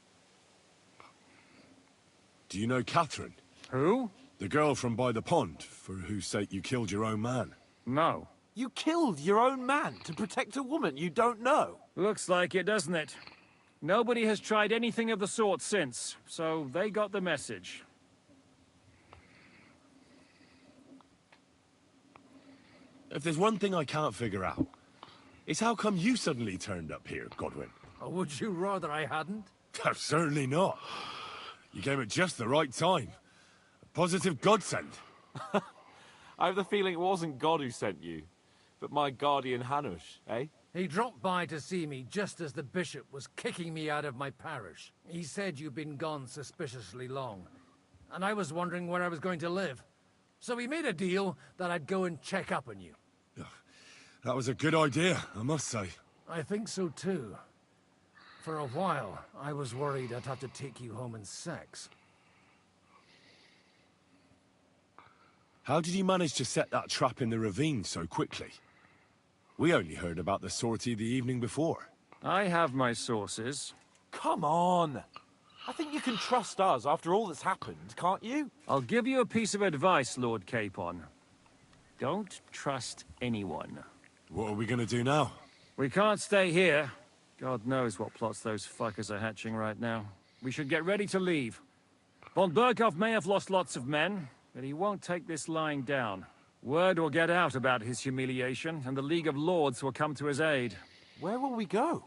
A: Do you know Catherine?
W: Who?
A: The girl from by the pond, for whose sake you killed your own man.
W: No.
D: You killed your own man to protect a woman you don't know?
W: Looks like it, doesn't it? Nobody has tried anything of the sort since, so they got the message.
A: If there's one thing I can't figure out, it's how come you suddenly turned up here, Godwin?
E: Or would you rather I hadn't?
A: Certainly not. You came at just the right time. A positive godsend.
D: I have the feeling it wasn't God who sent you, but my guardian Hanush, eh?
U: He dropped by to see me just as the bishop was kicking me out of my parish. He said you'd been gone suspiciously long, and I was wondering where I was going to live. So we made a deal that I'd go and check up on you.
A: That was a good idea, I must say.
U: I think so too. For a while, I was worried I'd have to take you home in sex.
A: How did you manage to set that trap in the ravine so quickly? We only heard about the sortie the evening before.
W: I have my sources.
D: Come on! I think you can trust us after all that's happened, can't you?
W: I'll give you a piece of advice, Lord Capon. Don't trust anyone.
A: What are we gonna do now?
W: We can't stay here. God knows what plots those fuckers are hatching right now. We should get ready to leave. Von Berghoff may have lost lots of men, but he won't take this lying down. Word will get out about his humiliation, and the League of Lords will come to his aid.
D: Where will we go?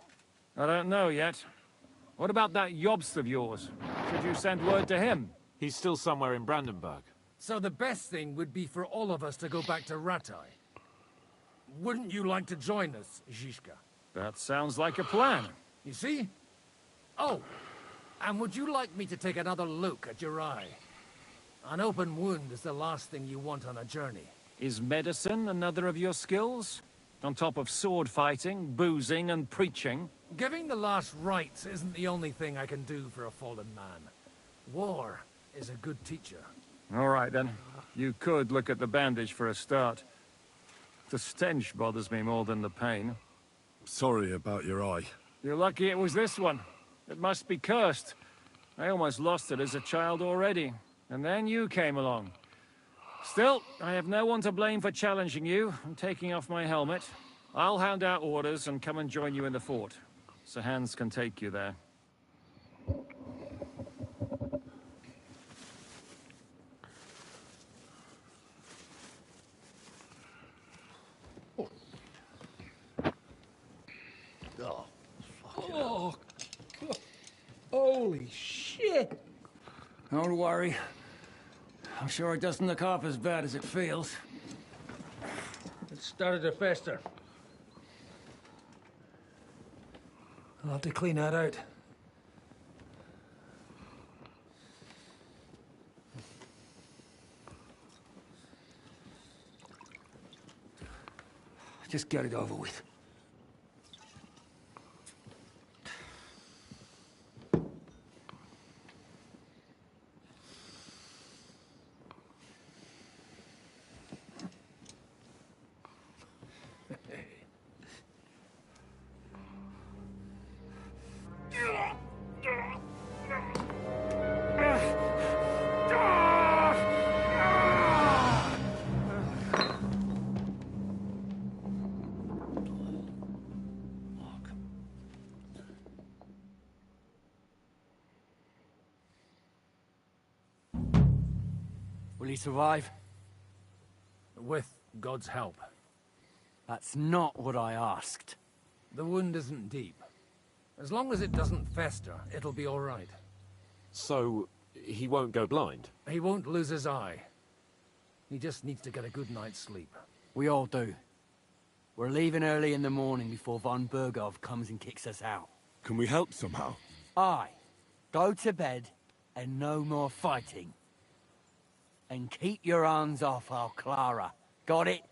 W: I don't know yet. What about that Jobst of yours? Should you send word to him?
D: He's still somewhere in Brandenburg.
U: So the best thing would be for all of us to go back to Ratai. Wouldn't you like to join us, Zizka?
W: That sounds like a plan.
U: You see? Oh, and would you like me to take another look at your eye? An open wound is the last thing you want on a journey.
W: Is medicine another of your skills? On top of sword fighting, boozing, and preaching?
U: Giving the last rites isn't the only thing I can do for a fallen man. War is a good teacher.
W: All right, then. You could look at the bandage for a start. The stench bothers me more than the pain.
A: Sorry about your eye.
W: You're lucky it was this one. It must be cursed. I almost lost it as a child already. And then you came along. Still, I have no one to blame for challenging you and taking off my helmet. I'll hand out orders and come and join you in the fort. Sir Hans can take you there.
U: Holy shit!
J: Don't worry. I'm sure it doesn't look half as bad as it feels.
U: It started to fester. I'll have to clean that out.
J: Just get it over with.
V: Will he survive?
U: With God's help.
V: That's not what I asked.
U: The wound isn't deep. As long as it doesn't fester, it'll be all right.
D: So, he won't go blind?
U: He won't lose his eye. He just needs to get a good night's sleep.
V: We all do. We're leaving early in the morning before von Burgov comes and kicks us out.
A: Can we help somehow?
V: Aye. Go to bed and no more fighting. And keep your hands off our Clara. Got it?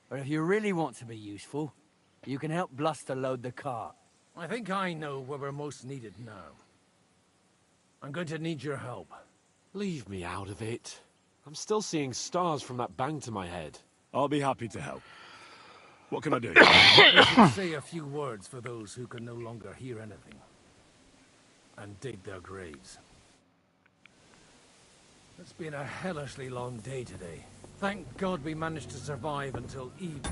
V: But if you really want to be useful, you can help Bluster load the cart.
U: I think I know where we're most needed now. I'm going to need your help.
D: Leave me out of it. I'm still seeing stars from that bang to my head.
A: I'll be happy to help. What can I do?
U: I should say a few words for those who can no longer hear anything. And dig their graves. It's been a hellishly long day today. Thank God we managed to survive until eve.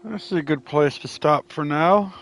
C: This is a good place to stop for now.